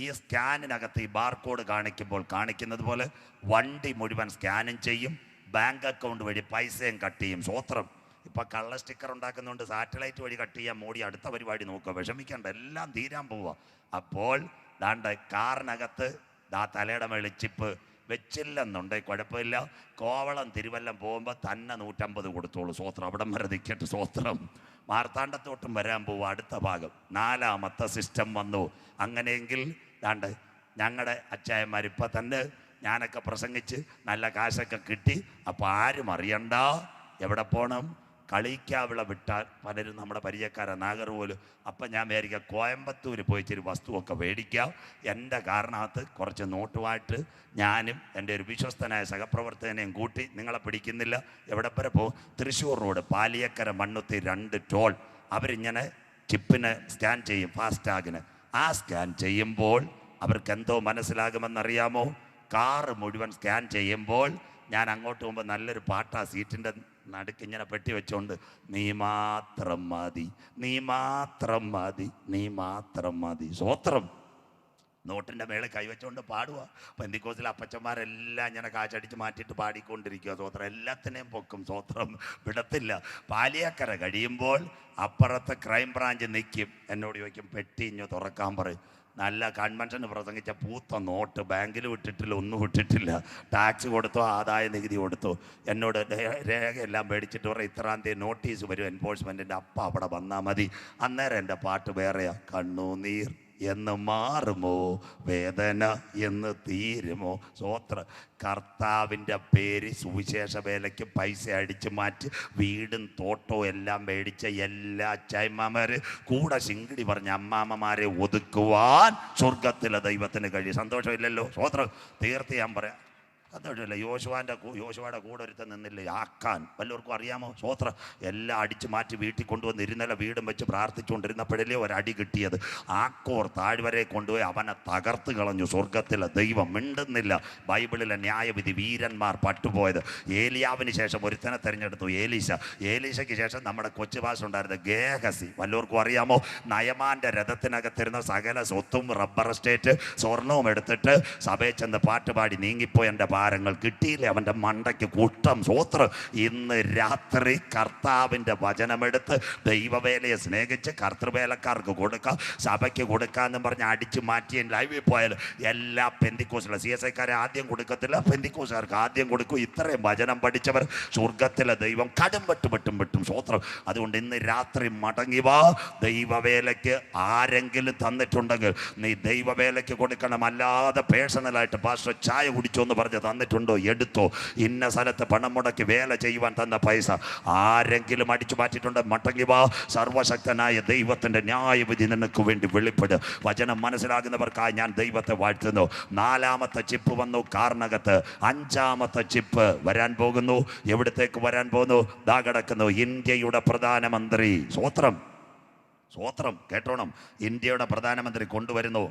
ഈ സ്കാനിനകത്ത് ഈ ബാർകോഡ് കാണിക്കുമ്പോൾ കാണിക്കുന്നത് പോലെ വണ്ടി മുഴുവൻ സ്കാനും ചെയ്യും. ബാങ്ക് അക്കൗണ്ട് വഴി പൈസയും കട്ട് ചെയ്യും. സ്വോത്രം. ഇപ്പം കള്ള സ്റ്റിക്കർ ഉണ്ടാക്കുന്നുണ്ട്. സാറ്റലൈറ്റ് വഴി കട്ട് ചെയ്യാൻ മോഡി അടുത്ത പരിപാടി നോക്കുക. വിഷമിക്കേണ്ട, എല്ലാം തീരാൻ പോവുക. അപ്പോൾ ദാണ്ട് കാറിനകത്ത് തലയുടെ മേളിൽ ചിപ്പ് വെച്ചില്ലെന്നുണ്ട് കുഴപ്പമില്ല. കോവളം തിരുവല്ലം പോകുമ്പോൾ തന്നെ 150 കൊടുത്തോളൂ. സ്വോത്രം. അവിടം വരെ നിൽക്കട്ടെ. സ്വോത്രം. മാർത്താണ്ഡത്തോട്ടും വരാൻ പോവുക അടുത്ത ഭാഗം. നാലാമത്തെ സിസ്റ്റം വന്നു. അങ്ങനെയെങ്കിൽ ദാണ്ട് ഞങ്ങളുടെ അച്ചായന്മാർ ഇപ്പം തന്നെ ഞാനൊക്കെ പ്രസംഗിച്ച് നല്ല കാശൊക്കെ കിട്ടി. അപ്പോൾ ആരും അറിയണ്ട എവിടെ പോകണം. കളിക്കാവിള വിട്ടാൽ പലരും നമ്മുടെ പരിചയക്കാരാണ്, നാഗർകോവിൽ. അപ്പം ഞാൻ വിചാരിക്കുക കോയമ്പത്തൂർ പോയി ഇച്ചിരി വസ്തുവൊക്കെ മേടിക്കാം. എൻ്റെ കാറിനകത്ത് കുറച്ച് നോട്ടുമായിട്ട് ഞാനും എൻ്റെ ഒരു വിശ്വസ്തനായ സഹപ്രവർത്തകനെയും കൂട്ടി, നിങ്ങളെ പിടിക്കുന്നില്ല, എവിടെ വരെ പോകും, തൃശ്ശൂർ റോഡ് പാലിയക്കര മണ്ണുത്തി 2 ടോൾ. അവരിങ്ങനെ ചിപ്പിന് സ്കാൻ ചെയ്യും, ഫാസ്റ്റാഗിന്. ആ സ്കാൻ ചെയ്യുമ്പോൾ അവർക്ക് എന്തോ മനസ്സിലാകുമെന്നറിയാമോ? കാറ് മുഴുവൻ സ്കാൻ ചെയ്യുമ്പോൾ ഞാൻ അങ്ങോട്ട് പോകുമ്പോൾ നല്ലൊരു പാട്ടാ സീറ്റിൻ്റെ നടുക്ക് ഇങ്ങനെ പെട്ടി വെച്ചോണ്ട്, നീ മാത്രം മതി, നീ മാത്രം മതി, നീ മാത്രം മതി. സ്വോത്രം. നോട്ടിൻ്റെ മേലെ കൈവച്ചുകൊണ്ട് പാടുക. പെന്തിക്കോസിലെ അപ്പച്ചന്മാരെല്ലാം ഇങ്ങനെ കാച്ചടിച്ച് മാറ്റിയിട്ട് പാടിക്കൊണ്ടിരിക്കുക. സ്വോത്രം. എല്ലാത്തിനെയും പൊക്കും. സ്വോത്രം. വിടത്തില്ല. പാലിയക്കര കഴിയുമ്പോൾ അപ്പുറത്ത് ക്രൈം ബ്രാഞ്ച് നിൽക്കും. എന്നോട് ചോദിക്കും, പെട്ടി ഇഞ്ഞ് തുറക്കാൻ പറയും. നല്ല കൺവെൻഷന് പ്രസംഗിച്ച പൂത്ത നോട്ട്, ബാങ്കിൽ വിട്ടിട്ടില്ല, ഒന്നും വിട്ടിട്ടില്ല. ടാക്സ് കൊടുത്തോ, ആദായ നികുതി കൊടുത്തോ. എന്നോട് രേഖയെല്ലാം മേടിച്ചിട്ട് പറയും, ഇത്രാം തീയതി നോട്ടീസ് വരും എൻഫോഴ്സ്മെൻറ്റിൻ്റെ, അപ്പം അവിടെ വന്നാൽ മതി. അന്നേരം എൻ്റെ പാട്ട് വേറെയാ. കണ്ണുനീർ എന്ന് മാറുമോ, വേദന എന്ന് തീരുമോ. സ്വോത്ര. കർത്താവിൻ്റെ പേര് സുവിശേഷ വേലയ്ക്ക് പൈസ അടിച്ചു മാറ്റി വീടും തോട്ടവും എല്ലാം മേടിച്ച എല്ലാ അച്ചായമ്മമാര് കൂടെ ശിങ്കിടി പറഞ്ഞ അമ്മാമ്മമാരെ ഒതുക്കുവാൻ സ്വർഗത്തിലെ ദൈവത്തിന് കഴിയും. സന്തോഷമില്ലല്ലോ. സ്വോത്രം. തീർത്ത് ഞാൻ പറയാം, സന്തോഷമില്ല. യോശുവയുടെ കൂടെ ഒരുത്തൻ നിന്നില്ലേ ആക്കാൻ. വല്ലവർക്കും അറിയാമോ? സ്വോത്രം. എല്ലാം അടിച്ചു മാറ്റി വീട്ടിൽ കൊണ്ടുവന്ന് ഇരുന്നല്ല വീടും വെച്ച് പ്രാർത്ഥിച്ചുകൊണ്ടിരുന്നപ്പോഴല്ലേ ഒരടി കിട്ടിയത്. ആക്കോർ താഴ്വരെ കൊണ്ടുപോയി അവനെ തകർത്ത് കളഞ്ഞു. സ്വർഗത്തിലെ ദൈവം മിണ്ടുന്നില്ല. ബൈബിളിലെ ന്യായവിധി വീരന്മാർ പട്ടുപോയത്. ഏലിയാവിന് ശേഷം ഒരുത്തനെ തിരഞ്ഞെടുത്തു, ഏലീശ. ഏലീശയ്ക്ക് ശേഷം നമ്മുടെ കൊച്ചു ഭാഷ ഉണ്ടായിരുന്ന ഗേഹസി. വല്ലവർക്കും അറിയാമോ? നയമാൻ്റെ രഥത്തിനകത്തിരുന്ന സകല സ്വത്തും റബ്ബർ എസ്റ്റേറ്റ് സ്വർണവും എടുത്തിട്ട് സഭയിൽ ചെന്ന് പാട്ടുപാടി നീങ്ങിപ്പോയി. എൻ്റെ ഭാരങ്ങൾ കിട്ടിയില്ലേ അവൻ്റെ മണ്ടയ്ക്ക് കൂട്ടം. സ്വോത്രം. ഇന്ന് രാത്രി കർത്താവിൻ്റെ വചനമെടുത്ത് ദൈവവേലയെ സ്നേഹിച്ച് കർത്തൃവേലക്കാർക്ക് കൊടുക്കാം, സഭയ്ക്ക് കൊടുക്കാമെന്ന് പറഞ്ഞ് അടിച്ചു മാറ്റി ലൈവിൽ പോയാൽ എല്ലാ പെന്തിക്കോസിലെ CSIക്കാരെ ആദ്യം കൊടുക്കത്തില്ല, പെന്തിക്കോസുകാർക്ക് ആദ്യം കൊടുക്കും. ഇത്രയും വചനം പഠിച്ചവർ സ്വർഗത്തിലെ ദൈവം കടും വെട്ടും. സ്വോത്രം. അതുകൊണ്ട് ഇന്ന് രാത്രി മടങ്ങി വാ. ദൈവവേലയ്ക്ക് ആരെങ്കിലും തന്നിട്ടുണ്ടെങ്കിൽ നീ ദൈവവേലയ്ക്ക് കൊടുക്കണം. അല്ലാതെ പേഴ്സണലായിട്ട് പാസ്റ്റർ ചായ കുടിച്ചോ എന്ന് പറഞ്ഞ് തന്നിട്ടുണ്ടോ? എടുത്തോ. ഇന്ന സ്ഥലത്ത് പണം മുടക്കി വേല ചെയ്യുവാൻ തന്ന പൈസ ആരെങ്കിലും അടിച്ചു മാറ്റിയിട്ടുണ്ട്? മടങ്ങി വാ. സർവശക്തനായ ദൈവത്തിൻ്റെ ന്യായവിധി നിനക്ക് വേണ്ടി വെളിപ്പെടും. വചനം മനസ്സിലാകുന്നവർക്കായി ഞാൻ ദൈവത്തെ വാഴ്ത്തുന്നു. 4ാമത്തെ ചിപ്പ് വന്നു കാറിനകത്ത്. 5ാമത്തെ ചിപ്പ് വരാൻ പോകുന്നു. എവിടത്തേക്ക് വരാൻ പോകുന്നു? ദാ കിടക്കുന്നു ഇന്ത്യയുടെ പ്രധാനമന്ത്രി. സ്വോത്രം. കേട്ടോണം. ഇന്ത്യയുടെ പ്രധാനമന്ത്രി കൊണ്ടുവരുന്നു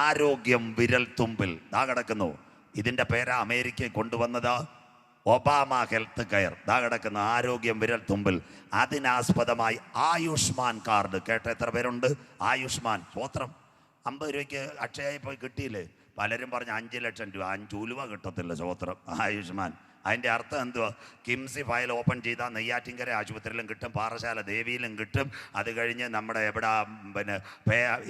ആരോഗ്യം വിരൽ തുമ്പിൽ. ദാ കിടക്കുന്നു. ഇതിൻ്റെ പേരാ അമേരിക്കയിൽ കൊണ്ടുവന്നത് ഒബാമ ഹെൽത്ത് കെയർ. ദാ കിടക്കുന്ന ആരോഗ്യം വിരൽ തുമ്പിൽ. അതിനാസ്പദമായി ആയുഷ്മാൻ കാർഡ്. കേട്ട എത്ര പേരുണ്ട്? ആയുഷ്മാൻ. സ്വോത്രം. 50 രൂപയ്ക്ക് അക്ഷയയിൽ പോയി കിട്ടിയില്ലേ? പലരും പറഞ്ഞ് 5 ലക്ഷം രൂപ. 5 ഉലുവ കിട്ടത്തില്ല. സ്വോത്രം. ആയുഷ്മാൻ അതിൻ്റെ അർത്ഥം എന്തുവാ? കിംസി ഫയൽ ഓപ്പൺ ചെയ്താൽ നെയ്യാറ്റിൻകര ആശുപത്രിയിലും കിട്ടും, പാറശാല ദേവിയിലും കിട്ടും, അത് കഴിഞ്ഞ് നമ്മുടെ എവിടെ പിന്നെ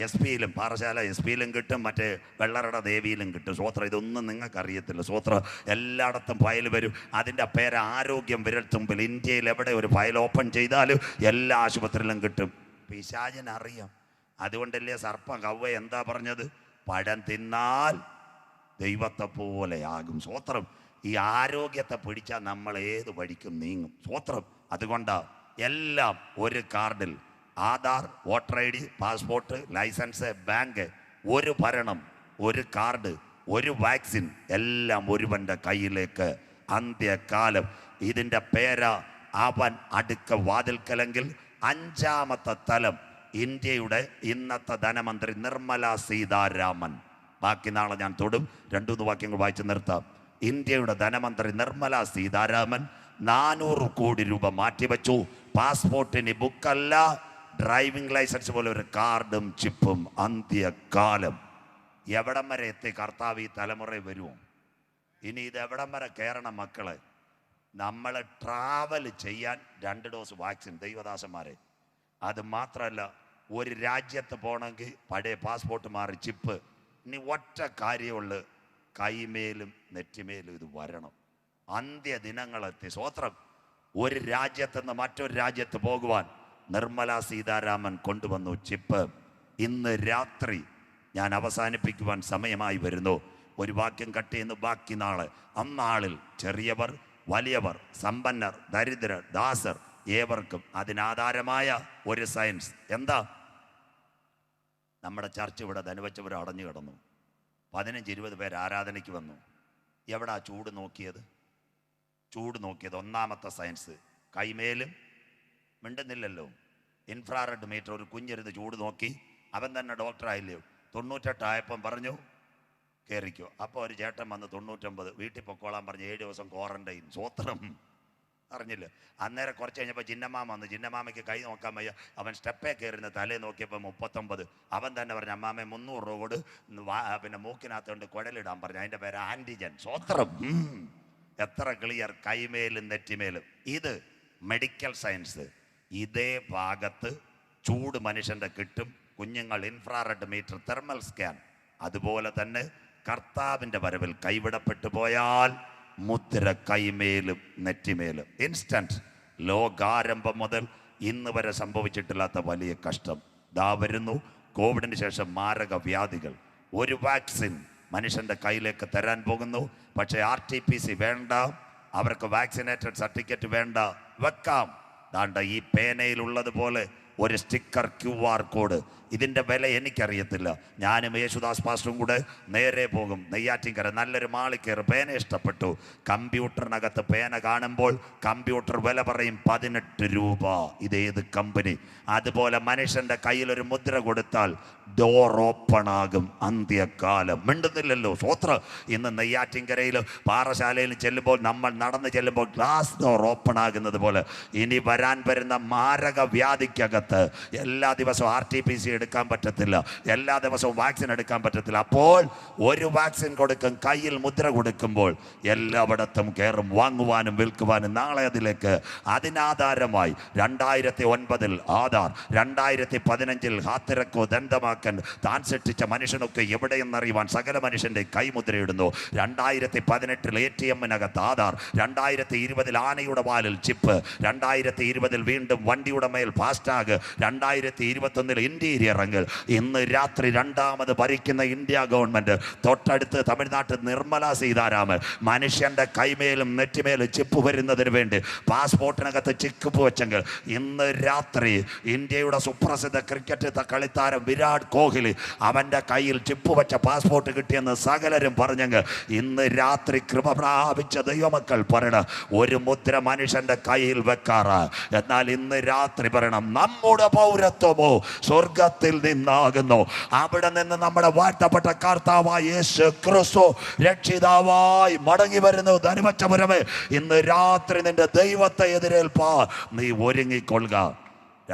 എസ് പിയിലും പാറശാല എസ് പിയിലും കിട്ടും, മറ്റേ വെള്ളറട ദേവിയിലും കിട്ടും. സ്വോത്രം, ഇതൊന്നും നിങ്ങൾക്ക് അറിയത്തില്ല. സ്വോത്രം, എല്ലായിടത്തും ഫയൽ വരും. അതിൻ്റെ പേര് ആരോഗ്യം വിരൽത്തുമ്പിൽ. ഇന്ത്യയിൽ എവിടെ ഒരു ഫയൽ ഓപ്പൺ ചെയ്താലും എല്ലാ ആശുപത്രിയിലും കിട്ടും. പിശാചിനറിയാം. അതുകൊണ്ടല്ലേ സർപ്പം കവ്വ എന്താ പറഞ്ഞത്? പഴം തിന്നാൽ ദൈവത്തെ പോലെ ആകും. സ്വോത്രം, ഈ ആരോഗ്യത്തെ പിടിച്ചാൽ നമ്മൾ ഏത് വഴിക്കും നീങ്ങും. സ്വോത്രം, അതുകൊണ്ടാണ് എല്ലാം ഒരു കാർഡിൽ. Aadhaar, voter I D, passport, licence, bank, ഒരു ഭരണം, ഒരു കാർഡ്, ഒരു വാക്സിൻ, എല്ലാം ഒരുവൻ്റെ കയ്യിലേക്ക്. അന്ത്യകാലം. ഇതിൻ്റെ പേര് അവൻ അടുക്ക വാതിൽക്കലെങ്കിൽ. അഞ്ചാമത്തെ തലം ഇന്ത്യയുടെ ഇന്നത്തെ ധനമന്ത്രി നിർമ്മല സീതാരാമൻ. ബാക്കി നാളെ ഞാൻ തൊടും. 2-3 വാക്യങ്ങൾ വായിച്ചു നിർത്താം. ഇന്ത്യയുടെ ധനമന്ത്രി നിർമ്മല സീതാരാമൻ 400 കോടി രൂപ മാറ്റിവെച്ചു. പാസ്പോർട്ടിന് ബുക്കല്ല, ഡ്രൈവിംഗ് ലൈസൻസ് പോലെ ഒരു കാർഡും ചിപ്പും. അന്ത്യകാലം. എവിടം വരെ എത്തി കർത്താവ് ഈ തലമുറ വരുമോ? ഇനി ഇത് എവിടം വരെ കയറണം മക്കളെ? നമ്മൾ ട്രാവൽ ചെയ്യാൻ 2 ഡോസ് വാക്സിൻ ദൈവദാസന്മാരെ. അത് മാത്രമല്ല, ഒരു രാജ്യത്ത് പോകണമെങ്കിൽ പഴയ പാസ്പോർട്ട് മാറി ചിപ്പ്. ഇനി ഒറ്റ കാര്യമുള്ളു, കൈമേലും നെറ്റിമേലും ഇത് വരണം. അന്ത്യദിനങ്ങളെത്തി. സ്വോത്രം, ഒരു രാജ്യത്ത് നിന്ന് മറ്റൊരു രാജ്യത്ത് പോകുവാൻ നിർമ്മല സീതാരാമൻ കൊണ്ടുവന്നു ചിപ്പ്. ഇന്ന് രാത്രി ഞാൻ അവസാനിപ്പിക്കുവാൻ സമയമായി വരുന്നു. ഒരു വാക്യം കട്ട് ചെയ്യുന്നു, ബാക്കി നാളെ. അന്നാളിൽ ചെറിയവർ, വലിയവർ, സമ്പന്നർ, ദരിദ്രർ, ദാസർ, ഏവർക്കും അതിനാധാരമായ ഒരു സയൻസ്. എന്താ? നമ്മുടെ ചർച്ച ഇവിടെ ധനുവച്ചവർ അടഞ്ഞു കിടന്നു. 15-20 പേര് ആരാധനയ്ക്ക് വന്നു. എവിടാ ചൂട് നോക്കിയത്? ചൂട് നോക്കിയത് ഒന്നാമത്തെ സയൻസ്. കൈമേലും മിണ്ടുന്നില്ലല്ലോ. Infrared meter. ഒരു കുഞ്ഞിരുന്ന് ചൂട് നോക്കി. അവൻ തന്നെ ഡോക്ടറായില്ലയോ? 98 ആയപ്പം പറഞ്ഞു കയറിക്കോ. അപ്പോൾ ഒരു ചേട്ടൻ വന്ന് 99 വീട്ടിൽ പൊക്കോളാൻ പറഞ്ഞ് 7 ദിവസം ക്വാറന്റൈൻ. സ്വോത്രം, അറിഞ്ഞില്ല. അന്നേരം കുറച്ച് കഴിഞ്ഞപ്പോൾ ചിന്നമാമ വന്നു. ചിന്നമാമയ്ക്ക് കൈ നോക്കാൻ വയ്യ. അവൻ സ്റ്റെപ്പേ കയറുന്ന തലേ നോക്കിയപ്പോൾ 39. അവൻ തന്നെ പറഞ്ഞു, അമ്മാമ്മ 300 രൂപ കൊടു, പിന്നെ മൂക്കിനകത്തുകൊണ്ട് കുഴലിടാൻ പറഞ്ഞു. അതിൻ്റെ പേര് ആൻറ്റിജൻ. സ്വോത്രം, എത്ര ക്ലിയർ. കൈമേലും നെറ്റിമേലും. ഇത് മെഡിക്കൽ സയൻസ്. ഇതേ ഭാഗത്ത് ചൂട് മനുഷ്യൻ്റെ കിട്ടും. കുഞ്ഞുങ്ങൾ ഇൻഫ്രാറെഡ് മീറ്റർ, തെർമൽ സ്കാൻ. അതുപോലെ തന്നെ കർത്താവിൻ്റെ വരവിൽ കൈവിടപ്പെട്ടു പോയാൽ മുദ്ര കൈമേലും നെറ്റിമേലും. ഇൻസ്റ്റന്റ്. ലോകാരംഭം മുതൽ ഇന്ന് വരെ സംഭവിച്ചിട്ടില്ലാത്ത വലിയ കഷ്ടം ദാ വരുന്നു. കോവിഡിന് ശേഷം മാരക വ്യാധികൾ. ഒരു വാക്സിൻ മനുഷ്യൻ്റെ കയ്യിലേക്ക് തരാൻ പോകുന്നു. പക്ഷേ RTPC വേണ്ട, അവർക്ക് വാക്സിനേറ്റഡ് സർട്ടിഫിക്കറ്റ് വേണ്ട. വെക്കാം. ദാണ്ട ഈ പേനയിലുള്ളതുപോലെ ഒരു സ്റ്റിക്കർ, QR കോഡ്. ഇതിൻ്റെ വില എനിക്കറിയത്തില്ല. ഞാനും യേശുദാസ് പാസ്റ്ററും കൂടെ നേരെ പോകും നെയ്യാറ്റിൻകര. നല്ലൊരു മാളിൽ കയറി. പേന ഇഷ്ടപ്പെട്ടു. കമ്പ്യൂട്ടറിനകത്ത് പേന കാണുമ്പോൾ കമ്പ്യൂട്ടർ വില പറയും 18 രൂപ. ഇതേത് കമ്പനി? അതുപോലെ മനുഷ്യൻ്റെ കയ്യിലൊരു മുദ്ര കൊടുത്താൽ ഡോർ ഓപ്പൺ ആകും. അന്ത്യകാലം. മിണ്ടുന്നില്ലല്ലോ. സ്വോത്ര, ഇന്ന് നെയ്യാറ്റിൻകരയിൽ പാറശാലയിൽ ചെല്ലുമ്പോൾ, നമ്മൾ നടന്ന് ചെല്ലുമ്പോൾ ഗ്ലാസ് ഡോർ ഓപ്പൺ ആകുന്നത് പോലെ ഇനി വരാൻ വരുന്ന മാരക വ്യാധിക്കകത്ത് എല്ലാ ദിവസവും RTPC എടുക്കാൻ പറ്റത്തില്ല. എല്ലാ ദിവസവും വാക്സിൻ എടുക്കാൻ പറ്റത്തില്ല. അപ്പോൾ ഒരു വാക്സിൻ കൊടുക്കും. കയ്യിൽ മുദ്ര കൊടുക്കുമ്പോൾ എല്ലായിടത്തും കയറും. വാങ്ങുവാനും വിൽക്കുവാനും. നാളെ അതിലേക്ക് അതിനാധാരമായി 2009 ആധാർ, 2015 ഹാത്തിരക്കോ ദന്തമാക്കൻ താൻ സൃഷ്ടിച്ച മനുഷ്യനൊക്കെ എവിടെയെന്നറിയുവാൻ സകല മനുഷ്യൻ്റെ കൈമുദ്രയിടുന്നു. 2018 ATMനകത്ത് ആധാർ, 2020 ആനയുടെ വാലിൽ ചിപ്പ്, 2020 വീണ്ടും വണ്ടിയുടെ മേൽ ഫാസ്ടാഗ്, 2021 ഇന്റീരിയർ ഇറങ്ങൽ. ഇന്ന് രാത്രി രണ്ടാമത് ഭരിക്കുന്ന ഇന്ത്യ ഗവൺമെന്റ്, തൊട്ടടുത്ത് തമിഴ്നാട്ടിൽ നിർമ്മല സീതാരാമൻ, മനുഷ്യന്റെ കൈമേലും നെറ്റിമേലും ചിപ്പ് വരുന്നതിന് വേണ്ടി പാസ്പോർട്ടിനകത്ത് ചിപ്പ് വെച്ചെങ്കിൽ ഇന്ന് രാത്രി ഇന്ത്യയുടെ സുപ്രസിദ്ധ ക്രിക്കറ്റ് കളിത്താരം വിരാട് കോഹ്ലി, അവന്റെ കയ്യിൽ ചിപ്പ് വെച്ച പാസ്പോർട്ട് കിട്ടിയെന്ന് സകലരും പറഞ്ഞെങ്കിൽ ഇന്ന് രാത്രി കൃപ പ്രാപിച്ച ദൈവമക്കൾ പറയണം, ഒരു മുദ്ര മനുഷ്യന്റെ കയ്യിൽ വെക്കാറ്. എന്നാൽ ഇന്ന് രാത്രി പറയണം, നമ്മുടെ പൗരത്വമോ സ്വർഗത്തിൽ നിന്നാകുന്നു. അവിടെ നിന്ന് നമ്മുടെ വാഴ്ത്തപ്പെട്ട കർത്താവായ യേശു ക്രിസ്തു രക്ഷിതാവായി മടങ്ങി വരുന്നു. ധനുവച്ചപുരമേ, ഇന്ന് രാത്രി നിന്റെ ദൈവത്തെ എതിരേൽപ്പാൻ നീ ഒരുങ്ങിക്കൊള്ളുക.